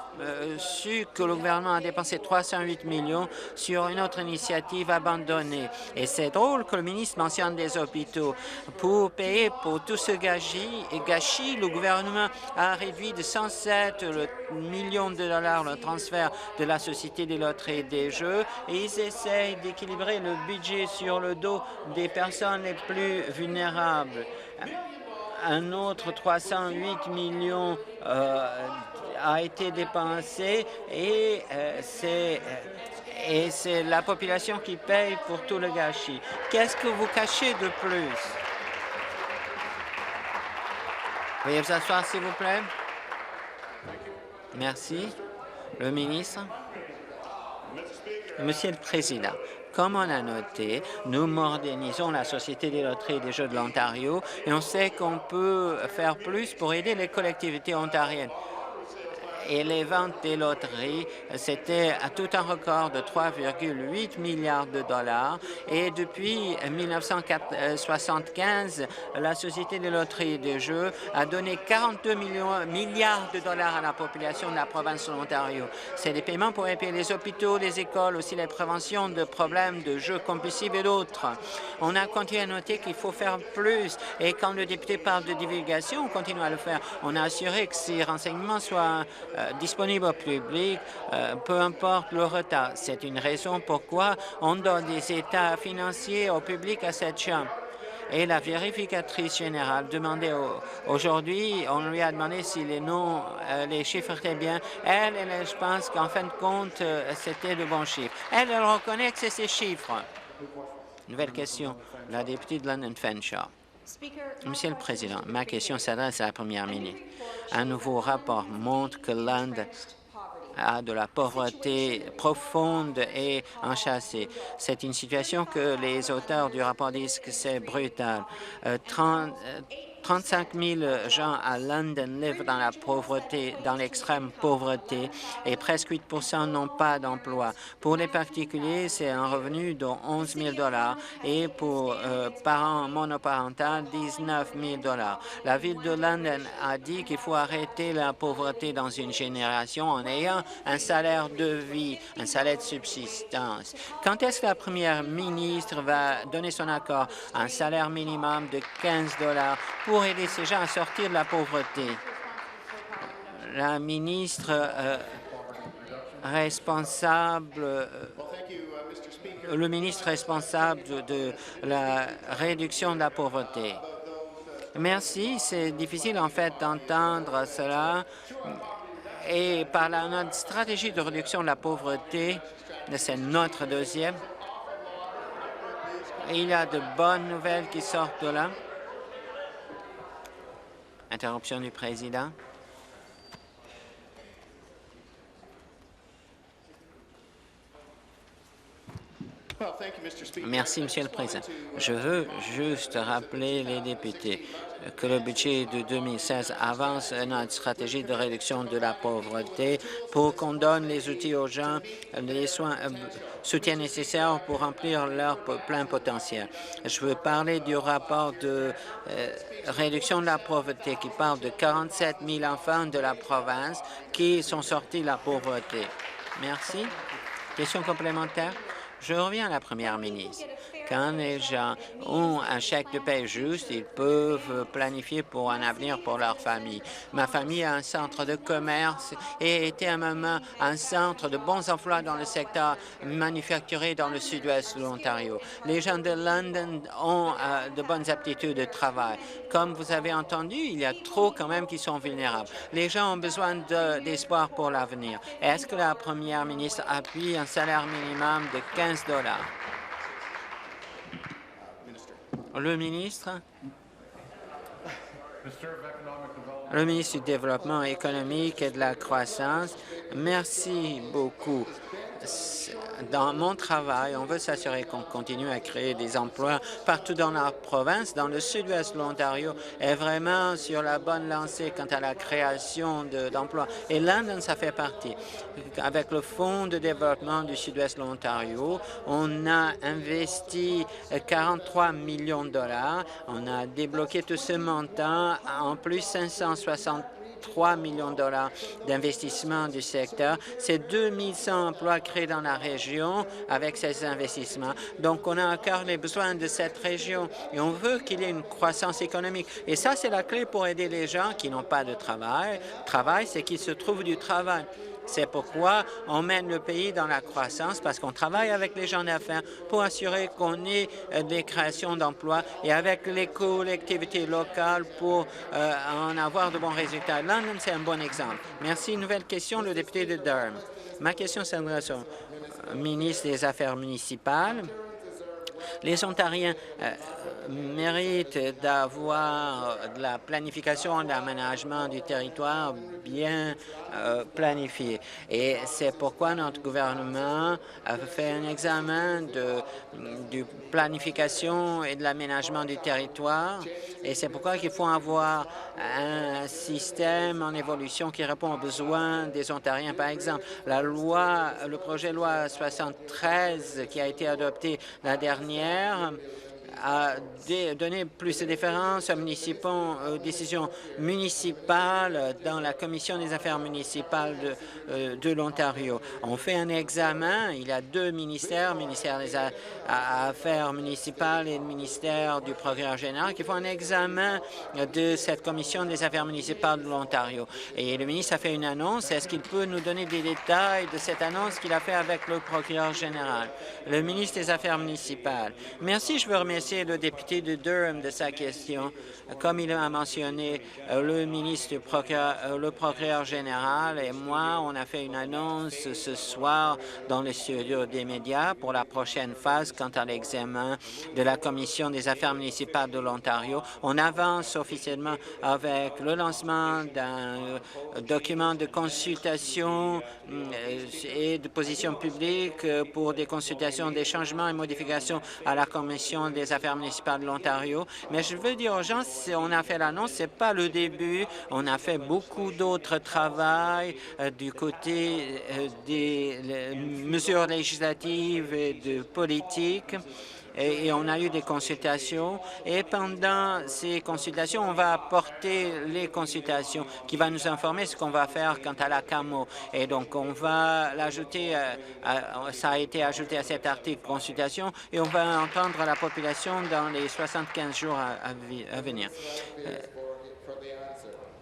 su que le gouvernement a dépensé 308 millions sur une autre initiative abandonnée. Et c'est drôle que le ministre mentionne des hôpitaux. Pour payer pour tout ce gâchis, le gouvernement a réduit de 107 millions de dollars le transfert de la Société des loteries et des jeux et ils essayent d'équilibrer le budget sur le dos des personnes les plus vulnérables. Un autre 308 millions a été dépensé et c'est la population qui paye pour tout le gâchis. Qu'est-ce que vous cachez de plus? Veuillez vous asseoir, s'il vous plaît. Merci. Le ministre. Monsieur le Président, comme on a noté, nous modernisons la Société des loteries et des jeux de l'Ontario et on sait qu'on peut faire plus pour aider les collectivités ontariennes. Et les ventes des loteries, c'était à tout un record de 3,8 milliards de dollars. Et depuis 1975, la Société des loteries et des jeux a donné 42 milliards de dollars à la population de la province de l'Ontario. C'est des paiements pour payer les hôpitaux, les écoles, aussi les préventions de problèmes de jeux compulsifs et d'autres. On a continué à noter qu'il faut faire plus. Et quand le député parle de divulgation, on continue à le faire. On a assuré que ces renseignements soient disponible au public, peu importe le retard. C'est une raison pourquoi on donne des états financiers au public à cette Chambre. Et la vérificatrice générale demandait aujourd'hui, on lui a demandé si les chiffres étaient bien. Elle, je pense qu'en fin de compte, c'était de bons chiffres. Elle reconnaît que c'est ces chiffres. Nouvelle question, la députée de London Fanshawe. Monsieur le Président, ma question s'adresse à la Première ministre. Un nouveau rapport montre que l'Inde a de la pauvreté profonde et enchâssée. C'est une situation que les auteurs du rapport disent que c'est brutal. 35 000 gens à London vivent dans la pauvreté, dans l'extrême pauvreté, et presque 8 n'ont pas d'emploi. Pour les particuliers, c'est un revenu de 11 000 $ et pour parents monoparentaux, 19 000 $. La ville de London a dit qu'il faut arrêter la pauvreté dans une génération en ayant un salaire de vie, un salaire de subsistance. Quand est-ce que la première ministre va donner son accord à un salaire minimum de 15 $ pour aider ces gens à sortir de la pauvreté? La ministre le ministre responsable de la réduction de la pauvreté. Merci. C'est difficile, en fait, d'entendre cela. Et par notre stratégie de réduction de la pauvreté, c'est notre deuxième, il y a de bonnes nouvelles qui sortent de là. Interruption du président. Merci, Monsieur le Président. Je veux juste rappeler les députés que le budget de 2016 avance notre stratégie de réduction de la pauvreté pour qu'on donne les outils aux gens, les soutiens nécessaires pour remplir leur plein potentiel. Je veux parler du rapport de réduction de la pauvreté qui parle de 47 000 enfants de la province qui sont sortis de la pauvreté. Merci. Question complémentaire? Je reviens à la Première ministre. Quand les gens ont un chèque de paie juste, ils peuvent planifier pour un avenir pour leur famille. Ma famille a un centre de commerce et était à un moment un centre de bons emplois dans le secteur manufacturier dans le sud-ouest de l'Ontario. Les gens de London ont de bonnes aptitudes de travail. Comme vous avez entendu, il y a trop quand même qui sont vulnérables. Les gens ont besoin d'espoir pour l'avenir. Est-ce que la Première ministre appuie un salaire minimum de 15 $? Le ministre. Le ministre du Développement économique et de la croissance. Merci beaucoup. Dans mon travail, on veut s'assurer qu'on continue à créer des emplois partout dans la province. Dans le sud-ouest de l'Ontario est vraiment sur la bonne lancée quant à la création d'emplois. Et London, ça fait partie. Avec le Fonds de développement du sud-ouest de l'Ontario, on a investi 43 millions de dollars. On a débloqué tout ce montant, en plus 563 millions de dollars d'investissement du secteur. C'est 2100 emplois créés dans la région avec ces investissements. Donc, on a encore les besoins de cette région et on veut qu'il y ait une croissance économique. Et ça, c'est la clé pour aider les gens qui n'ont pas de travail. Travail, c'est qu'ils se trouvent du travail. C'est pourquoi on mène le pays dans la croissance, parce qu'on travaille avec les gens d'affaires pour assurer qu'on ait des créations d'emplois et avec les collectivités locales pour en avoir de bons résultats. London, c'est un bon exemple. Merci. Nouvelle question, le député de Durham. Ma question s'adresse au ministre des Affaires municipales. Les Ontariens méritent d'avoir de la planification et de l'aménagement du territoire bien planifié. Et c'est pourquoi notre gouvernement a fait un examen de planification et de l'aménagement du territoire. Et c'est pourquoi il faut avoir un système en évolution qui répond aux besoins des Ontariens. Par exemple, le projet de loi 73 qui a été adopté la dernière a donné plus de différences aux décisions municipales dans la Commission des affaires municipales de l'Ontario. On fait un examen. Il y a deux ministères, le ministère des Affaires municipales et le ministère du Procureur général, qui font un examen de cette Commission des affaires municipales de l'Ontario. Et le ministre a fait une annonce. Est-ce qu'il peut nous donner des détails de cette annonce qu'il a fait avec le Procureur général? Le ministre des Affaires municipales. Merci. Je veux remercier le député de Durham de sa question. Comme il a mentionné, le procureur général et moi, on a fait une annonce ce soir dans le studio des médias pour la prochaine phase quant à l'examen de la Commission des affaires municipales de l'Ontario. On avance officiellement avec le lancement d'un document de consultation et de position publique pour des consultations, des changements et modifications à la Commission des affaires municipales de l'Ontario. Mais je veux dire aux gens, si on a fait l'annonce, ce n'est pas le début. On a fait beaucoup d'autres travail du côté des mesures législatives et de politique. Et on a eu des consultations. Et pendant ces consultations, on va apporter les consultations qui va nous informer ce qu'on va faire quant à la CAMO. Et donc, on va l'ajouter, ça a été ajouté à cet article consultation, et on va entendre la population dans les 75 jours à venir.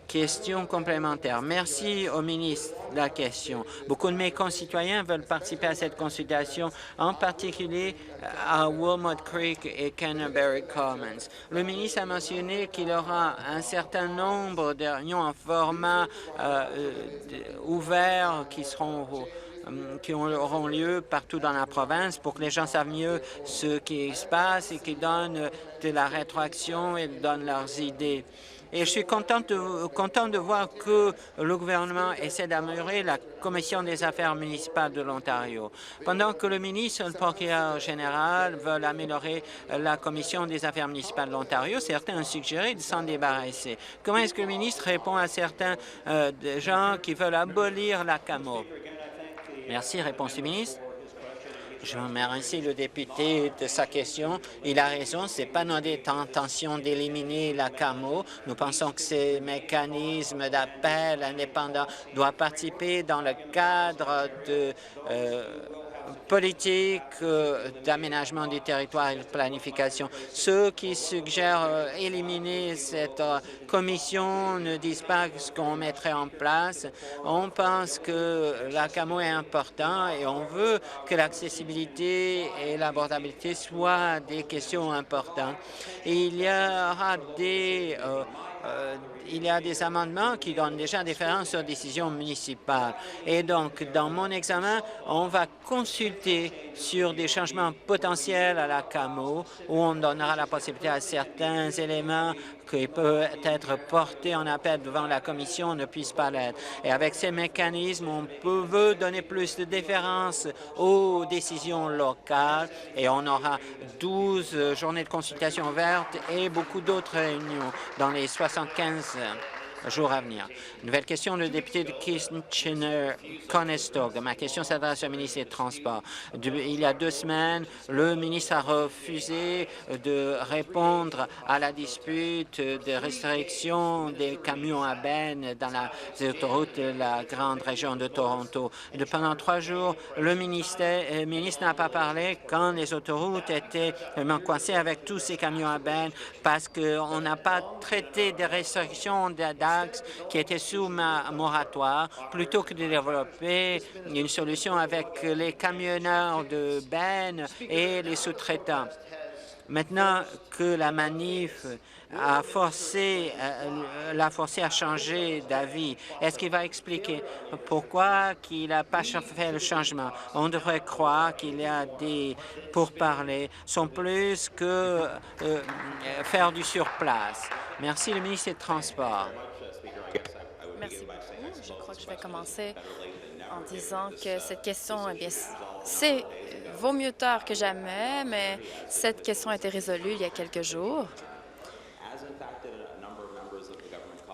Question complémentaire. Merci au ministre de la question. Beaucoup de mes concitoyens veulent participer à cette consultation, en particulier à Wilmot Creek et Canterbury Commons. Le ministre a mentionné qu'il y aura un certain nombre de réunions en format ouvert qui auront lieu partout dans la province pour que les gens savent mieux ce qui se passe et qu'ils donnent de la rétroaction et donnent leurs idées. Et je suis content de voir que le gouvernement essaie d'améliorer la Commission des affaires municipales de l'Ontario. Pendant que le ministre et le procureur général veulent améliorer la Commission des affaires municipales de l'Ontario, certains ont suggéré de s'en débarrasser. Comment est-ce que le ministre répond à certains gens qui veulent abolir la CAMO? Merci. Réponse du ministre. Je remercie le député de sa question. Il a raison, ce n'est pas notre intention d'éliminer la CAMO. Nous pensons que ces mécanismes d'appel indépendants doivent participer dans le cadre de politique d'aménagement du territoire et de planification. Ceux qui suggèrent éliminer cette commission ne disent pas ce qu'on mettrait en place. On pense que la CAMO est important et on veut que l'accessibilité et l'abordabilité soient des questions importantes. Et il y a des amendements qui donnent déjà des références aux décisions municipales. Et donc, dans mon examen, on va consulter sur des changements potentiels à la CAMO, où on donnera la possibilité à certains éléments qui peut être porté en appel devant la Commission ne puisse pas l'être. Et avec ces mécanismes, veut donner plus de déférence aux décisions locales et on aura 12 journées de consultation ouvertes et beaucoup d'autres réunions dans les 75 jours à venir. Nouvelle question, le député de Kitchener-Conestoga. Ma question s'adresse au ministre des Transports. Il y a 2 semaines, le ministre a refusé de répondre à la dispute des restrictions des camions à benne dans les autoroutes de la grande région de Toronto. Pendant 3 jours, le ministre n'a pas parlé quand les autoroutes étaient coincées avec tous ces camions à benne parce qu'on n'a pas traité des restrictions d'axe qui étaient sous moratoire plutôt que de développer une solution avec les camionneurs de benne et les sous-traitants. Maintenant que la manif l'a forcé à changer d'avis, est-ce qu'il va expliquer pourquoi il n'a pas fait le changement? On devrait croire qu'il y a des pourparlers sont plus que faire du surplace. Merci, le ministre des Transports. Merci beaucoup. Je crois que je vais commencer en disant que cette question, eh bien, vaut mieux tard que jamais, mais cette question a été résolue il y a quelques jours.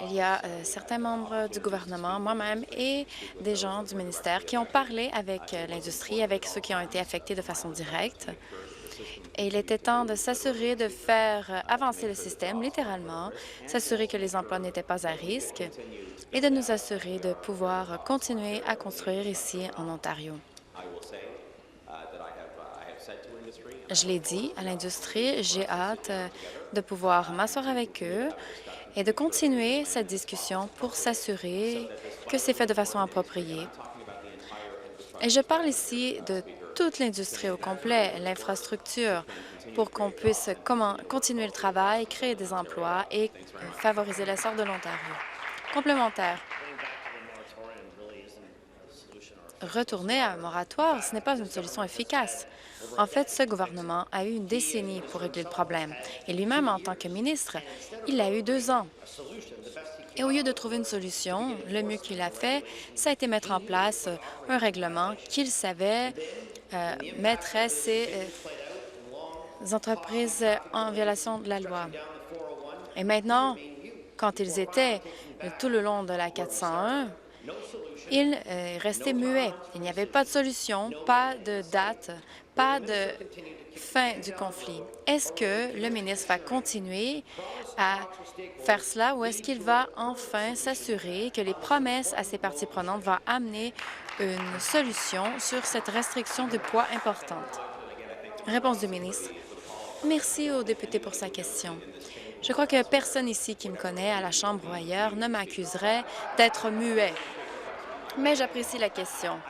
Il y a certains membres du gouvernement, moi-même et des gens du ministère qui ont parlé avec l'industrie, avec ceux qui ont été affectés de façon directe. Et il était temps de s'assurer de faire avancer le système, littéralement, s'assurer que les emplois n'étaient pas à risque et de nous assurer de pouvoir continuer à construire ici en Ontario. Je l'ai dit à l'industrie, j'ai hâte de pouvoir m'asseoir avec eux et de continuer cette discussion pour s'assurer que c'est fait de façon appropriée. Et je parle ici de toute l'industrie au complet, l'infrastructure, pour qu'on puisse continuer le travail, créer des emplois et favoriser l'essor de l'Ontario. Complémentaire. Retourner à un moratoire, ce n'est pas une solution efficace. En fait, ce gouvernement a eu une décennie pour régler le problème. Et lui-même, en tant que ministre, il a eu 2 ans. Et au lieu de trouver une solution, le mieux qu'il a fait, ça a été mettre en place un règlement qu'il savait mettrait ces entreprises en violation de la loi. Et maintenant, quand ils étaient tout le long de la 401, ils restaient muets. Il n'y avait pas de solution, pas de date, pas de fin du conflit. Est-ce que le ministre va continuer à faire cela ou est-ce qu'il va enfin s'assurer que les promesses à ces parties prenantes vont amener une solution sur cette restriction de poids importante? Réponse du ministre. Merci au député pour sa question. Je crois que personne ici qui me connaît, à la Chambre ou ailleurs, ne m'accuserait d'être muet. Mais j'apprécie la question.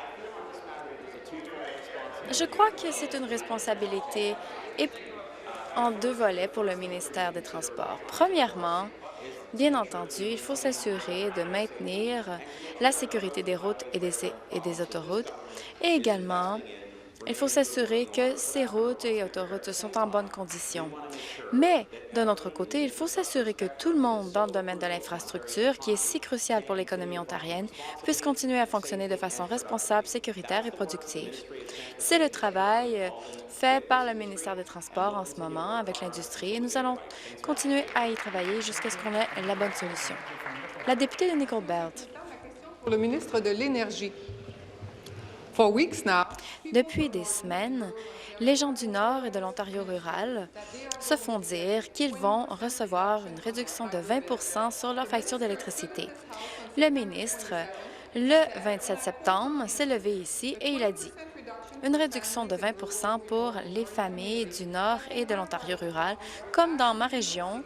Je crois que c'est une responsabilité en 2 volets pour le ministère des Transports. Premièrement, bien entendu, il faut s'assurer de maintenir la sécurité des routes et des autoroutes. Et également, il faut s'assurer que ces routes et autoroutes sont en bonnes conditions. Mais, d'un autre côté, il faut s'assurer que tout le monde dans le domaine de l'infrastructure, qui est si crucial pour l'économie ontarienne, puisse continuer à fonctionner de façon responsable, sécuritaire et productive. C'est le travail fait par le ministère des Transports en ce moment avec l'industrie et nous allons continuer à y travailler jusqu'à ce qu'on ait la bonne solution. La députée de Nickel Belt. Pour le ministre de l'Énergie. Depuis des semaines, les gens du Nord et de l'Ontario rural se font dire qu'ils vont recevoir une réduction de 20 sur leur facture d'électricité. Le ministre, le 27 septembre, s'est levé ici et il a dit une réduction de 20 pour les familles du Nord et de l'Ontario rural, comme dans ma région,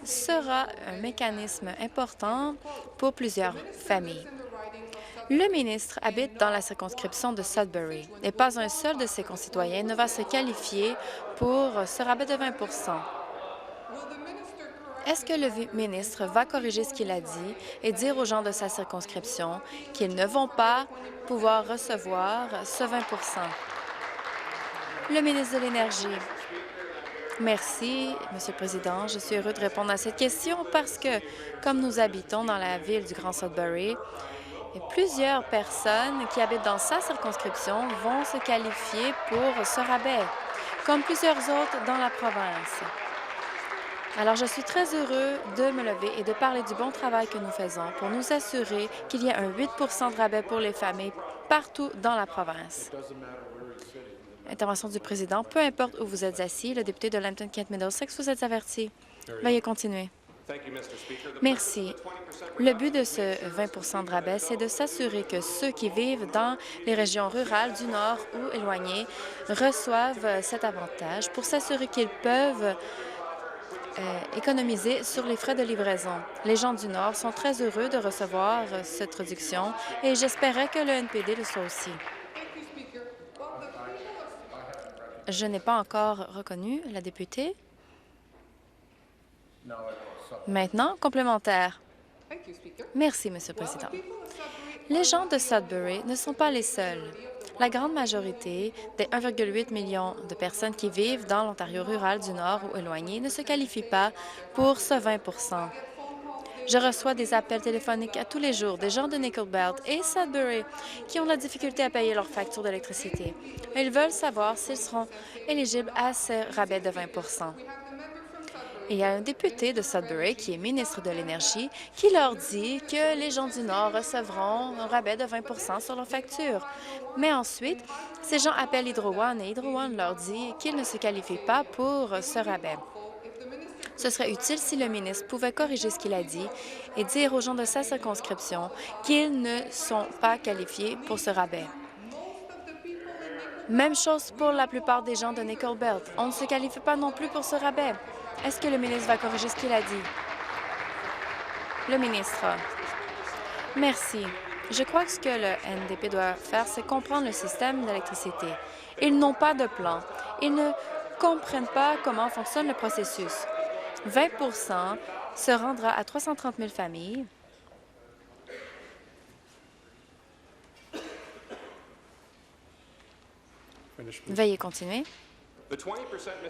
sera un mécanisme important pour plusieurs familles. Le ministre habite dans la circonscription de Sudbury et pas un seul de ses concitoyens ne va se qualifier pour ce rabais de 20 Est-ce que le ministre va corriger ce qu'il a dit et dire aux gens de sa circonscription qu'ils ne vont pas pouvoir recevoir ce 20 Le ministre de l'Énergie. Merci, Monsieur le Président. Je suis heureux de répondre à cette question parce que, comme nous habitons dans la ville du Grand Sudbury, plusieurs personnes qui habitent dans sa circonscription vont se qualifier pour ce rabais, comme plusieurs autres dans la province. Alors, je suis très heureux de me lever et de parler du bon travail que nous faisons pour nous assurer qu'il y ait un 8 de rabais pour les familles partout dans la province. Intervention du président. Peu importe où vous êtes assis, le député de Lambton-Kent-Middlesex, vous êtes averti. Veuillez continuer. Merci. Le but de ce 20 de rabais, c'est de s'assurer que ceux qui vivent dans les régions rurales du Nord ou éloignées reçoivent cet avantage pour s'assurer qu'ils peuvent économiser sur les frais de livraison. Les gens du Nord sont très heureux de recevoir cette réduction et j'espérais que le NPD le soit aussi. Je n'ai pas encore reconnu la députée. Maintenant, complémentaire. Merci, Monsieur le Président. Les gens de Sudbury ne sont pas les seuls. La grande majorité des 1,8 million de personnes qui vivent dans l'Ontario rural du Nord ou éloigné ne se qualifient pas pour ce 20 Je reçois des appels téléphoniques à tous les jours des gens de Nickel Belt et Sudbury qui ont de la difficulté à payer leurs factures d'électricité. Ils veulent savoir s'ils seront éligibles à ce rabais de 20 Et il y a un député de Sudbury, qui est ministre de l'Énergie, qui leur dit que les gens du Nord recevront un rabais de 20 sur leurs factures. Mais ensuite, ces gens appellent Hydro One et Hydro One leur dit qu'ils ne se qualifient pas pour ce rabais. Ce serait utile si le ministre pouvait corriger ce qu'il a dit et dire aux gens de sa circonscription qu'ils ne sont pas qualifiés pour ce rabais. Même chose pour la plupart des gens de Nickel Belt. On ne se qualifie pas non plus pour ce rabais. Est-ce que le ministre va corriger ce qu'il a dit? Le ministre. Merci. Je crois que ce que le NDP doit faire, c'est comprendre le système d'électricité. Ils n'ont pas de plan. Ils ne comprennent pas comment fonctionne le processus. 20 se rendra à 330 000 familles. Veuillez continuer.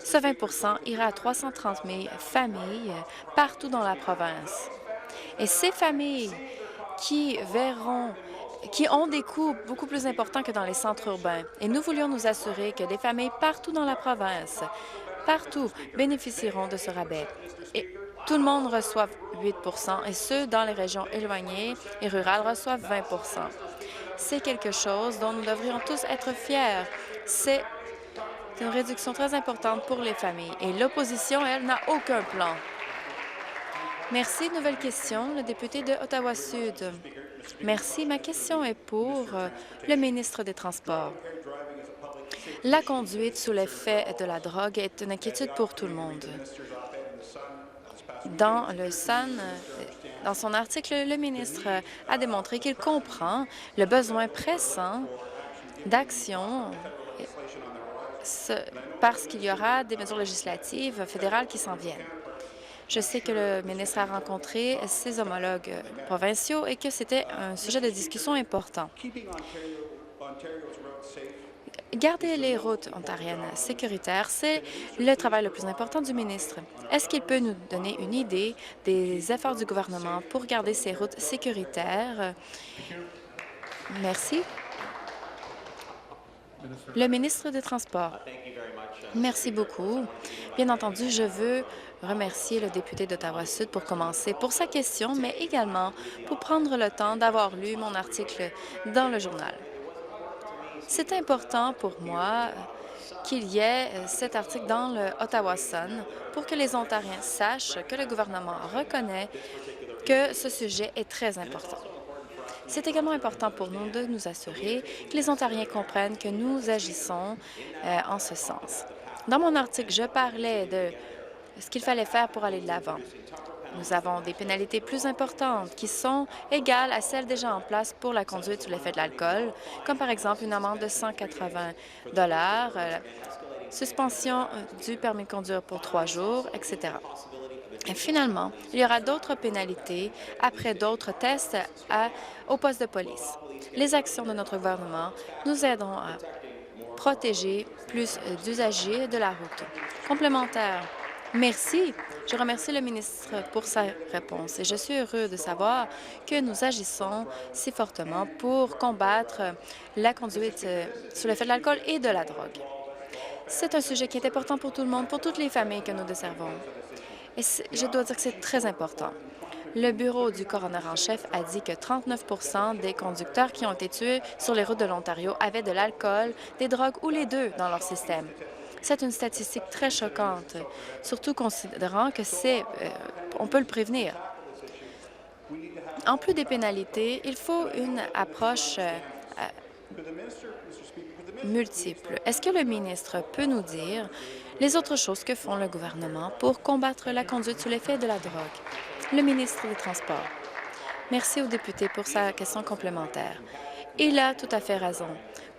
Ce 20 ira à 330 000 familles partout dans la province. Et ces familles qui ont des coûts beaucoup plus importants que dans les centres urbains. Et nous voulions nous assurer que des familles partout dans la province, partout, bénéficieront de ce rabais. Et tout le monde reçoit 8 et ceux dans les régions éloignées et rurales reçoivent 20 C'est quelque chose dont nous devrions tous être fiers. C'est une réduction très importante pour les familles. Et l'opposition, elle, n'a aucun plan. Merci. Nouvelle question, le député de Ottawa-Sud. Merci. Ma question est pour le ministre des Transports. La conduite sous l'effet de la drogue est une inquiétude pour tout le monde. Dans le Sun, dans son article, le ministre a démontré qu'il comprend le besoin pressant d'action parce qu'il y aura des mesures législatives fédérales qui s'en viennent. Je sais que le ministre a rencontré ses homologues provinciaux et que c'était un sujet de discussion important. Garder les routes ontariennes sécuritaires, c'est le travail le plus important du ministre. Est-ce qu'il peut nous donner une idée des efforts du gouvernement pour garder ces routes sécuritaires? Merci. Le ministre des Transports. Merci beaucoup. Bien entendu, je veux remercier le député d'Ottawa-Sud pour commencer pour sa question, mais également pour prendre le temps d'avoir lu mon article dans le journal. C'est important pour moi qu'il y ait cet article dans le Ottawa Sun pour que les Ontariens sachent que le gouvernement reconnaît que ce sujet est très important. C'est également important pour nous de nous assurer que les Ontariens comprennent que nous agissons en ce sens. Dans mon article, je parlais de ce qu'il fallait faire pour aller de l'avant. Nous avons des pénalités plus importantes qui sont égales à celles déjà en place pour la conduite sous l'effet de l'alcool, comme par exemple une amende de 180 suspension du permis de conduire pour 3 jours, etc. Et finalement, il y aura d'autres pénalités après d'autres tests au poste de police. Les actions de notre gouvernement nous aideront à protéger plus d'usagers de la route. Complémentaire. Merci. Je remercie le ministre pour sa réponse et je suis heureux de savoir que nous agissons si fortement pour combattre la conduite sous l'effet de l'alcool et de la drogue. C'est un sujet qui est important pour tout le monde, pour toutes les familles que nous desservons. Et je dois dire que c'est très important. Le bureau du coroner en chef a dit que 39 des conducteurs qui ont été tués sur les routes de l'Ontario avaient de l'alcool, des drogues ou les deux dans leur système. C'est une statistique très choquante, surtout considérant que on peut le prévenir. En plus des pénalités, il faut une approche multiple. Est-ce que le ministre peut nous dire les autres choses que font le gouvernement pour combattre la conduite sous l'effet de la drogue? Le ministre des Transports. Merci au député pour sa question complémentaire. Il a tout à fait raison.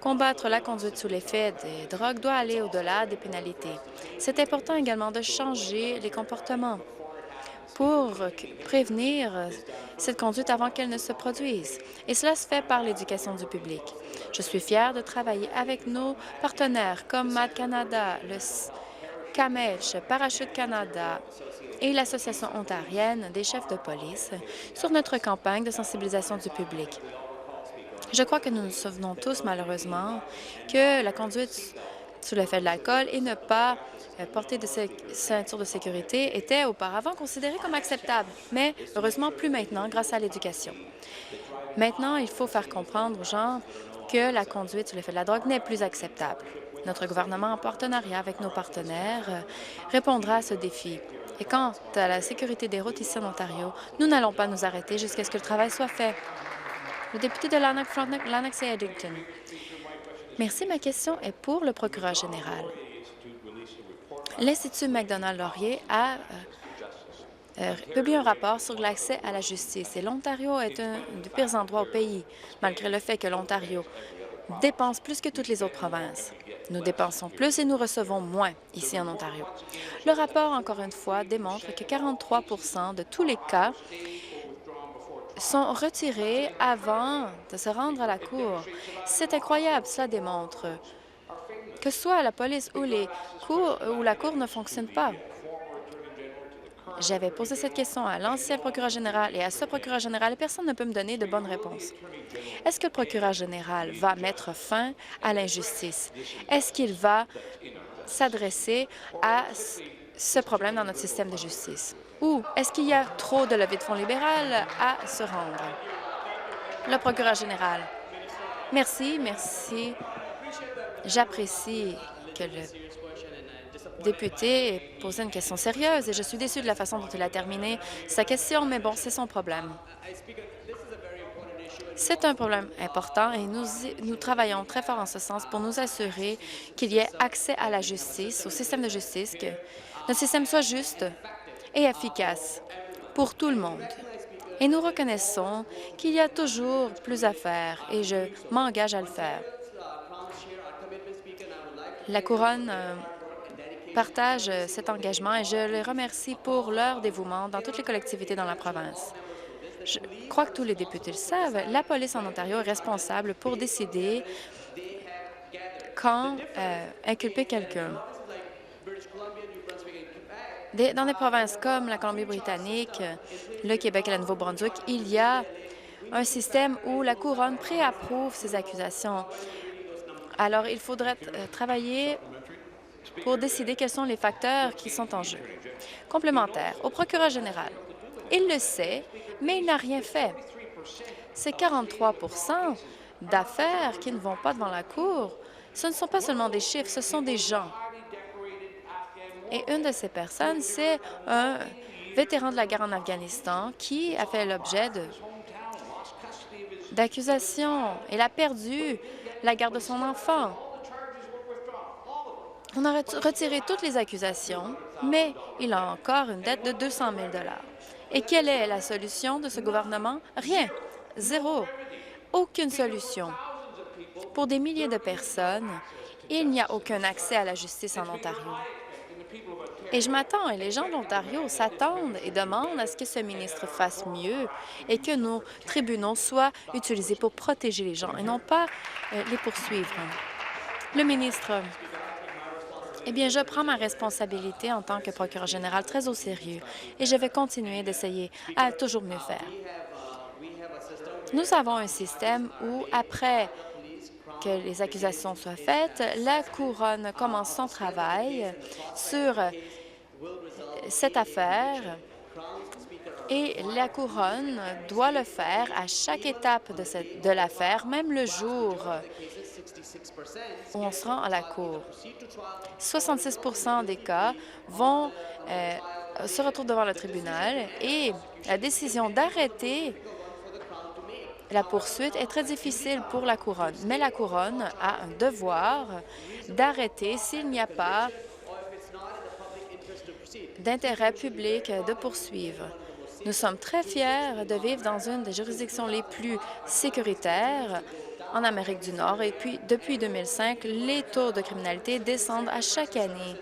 Combattre la conduite sous l'effet des drogues doit aller au-delà des pénalités. C'est important également de changer les comportements pour prévenir cette conduite avant qu'elle ne se produise. Et cela se fait par l'éducation du public. Je suis fière de travailler avec nos partenaires comme MAD Canada, le CAMECH, Parachute Canada et l'Association ontarienne des chefs de police sur notre campagne de sensibilisation du public. Je crois que nous nous souvenons tous, malheureusement, que la conduite sous l'effet de l'alcool et ne pas porter de ceinture de sécurité était auparavant considéré comme acceptable, mais heureusement plus maintenant grâce à l'éducation. Maintenant, il faut faire comprendre aux gens que la conduite sous l'effet de la drogue n'est plus acceptable. Notre gouvernement, en partenariat avec nos partenaires, répondra à ce défi. Et quant à la sécurité des routes ici en Ontario, nous n'allons pas nous arrêter jusqu'à ce que le travail soit fait. Le député de Lennox et Eglinton. Merci. Ma question est pour le procureur général. L'Institut Macdonald-Laurier a publié un rapport sur l'accès à la justice. Et l'Ontario est un des pires endroits au pays, malgré le fait que l'Ontario dépense plus que toutes les autres provinces. Nous dépensons plus et nous recevons moins ici en Ontario. Le rapport, encore une fois, démontre que 43 de tous les cas sont retirés avant de se rendre à la Cour. C'est incroyable. Cela démontre que soit la police ou la Cour ne fonctionne pas. J'avais posé cette question à l'ancien procureur général et à ce procureur général et personne ne peut me donner de bonnes réponses. Est-ce que le procureur général va mettre fin à l'injustice? Est-ce qu'il va s'adresser à ce problème dans notre système de justice? Ou est-ce qu'il y a trop de levée de fonds libérales à se rendre? Le procureur général. Merci. J'apprécie que le député ait posé une question sérieuse et je suis déçue de la façon dont il a terminé sa question, mais bon, c'est son problème. C'est un problème important et nous travaillons très fort en ce sens pour nous assurer qu'il y ait accès à la justice, au système de justice, que notre système soit juste et efficace pour tout le monde. Et nous reconnaissons qu'il y a toujours plus à faire et je m'engage à le faire. La Couronne partage cet engagement et je les remercie pour leur dévouement dans toutes les collectivités dans la province. Je crois que tous les députés le savent, la police en Ontario est responsable pour décider quand inculper quelqu'un. Dans des provinces comme la Colombie-Britannique, le Québec et le Nouveau-Brunswick, il y a un système où la Couronne préapprouve ces accusations. Alors, il faudrait travailler pour décider quels sont les facteurs qui sont en jeu. Complémentaire, au procureur général, il le sait, mais il n'a rien fait. Ces 43 d'affaires qui ne vont pas devant la Cour, ce ne sont pas seulement des chiffres, ce sont des gens. Et une de ces personnes, c'est un vétéran de la guerre en Afghanistan qui a fait l'objet d'accusations. Il a perdu la garde de son enfant. On a retiré toutes les accusations, mais il a encore une dette de 200 000 $. Et quelle est la solution de ce gouvernement? Rien. Zéro. Aucune solution. Pour des milliers de personnes, il n'y a aucun accès à la justice en Ontario. Et je m'attends, et les gens de l'Ontario s'attendent et demandent à ce que ce ministre fasse mieux et que nos tribunaux soient utilisés pour protéger les gens et non pas les poursuivre. Le ministre, eh bien, je prends ma responsabilité en tant que procureur général très au sérieux et je vais continuer d'essayer à toujours mieux faire. Nous avons un système où, après que les accusations soient faites, la Couronne commence son travail sur cette affaire et la Couronne doit le faire à chaque étape de l'affaire, même le jour où on se rend à la Cour. 66 des cas se retrouvent devant le tribunal et la décision d'arrêter la poursuite est très difficile pour la Couronne, mais la Couronne a un devoir d'arrêter s'il n'y a pas d'intérêt public de poursuivre. Nous sommes très fiers de vivre dans une des juridictions les plus sécuritaires en Amérique du Nord et puis, depuis 2005, les taux de criminalité descendent à chaque année.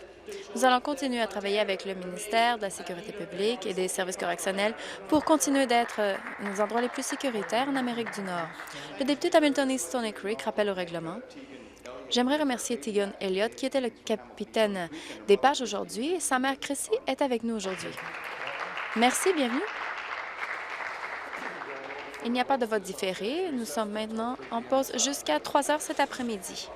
Nous allons continuer à travailler avec le ministère de la Sécurité publique et des services correctionnels pour continuer d'être nos endroits les plus sécuritaires en Amérique du Nord. Le député d'Hamilton East Stony Creek rappelle au règlement. J'aimerais remercier Tegan Elliott, qui était le capitaine des pages aujourd'hui. Sa mère, Chrissy, est avec nous aujourd'hui. Merci, bienvenue. Il n'y a pas de vote différé. Nous sommes maintenant en pause jusqu'à 3 heures cet après-midi.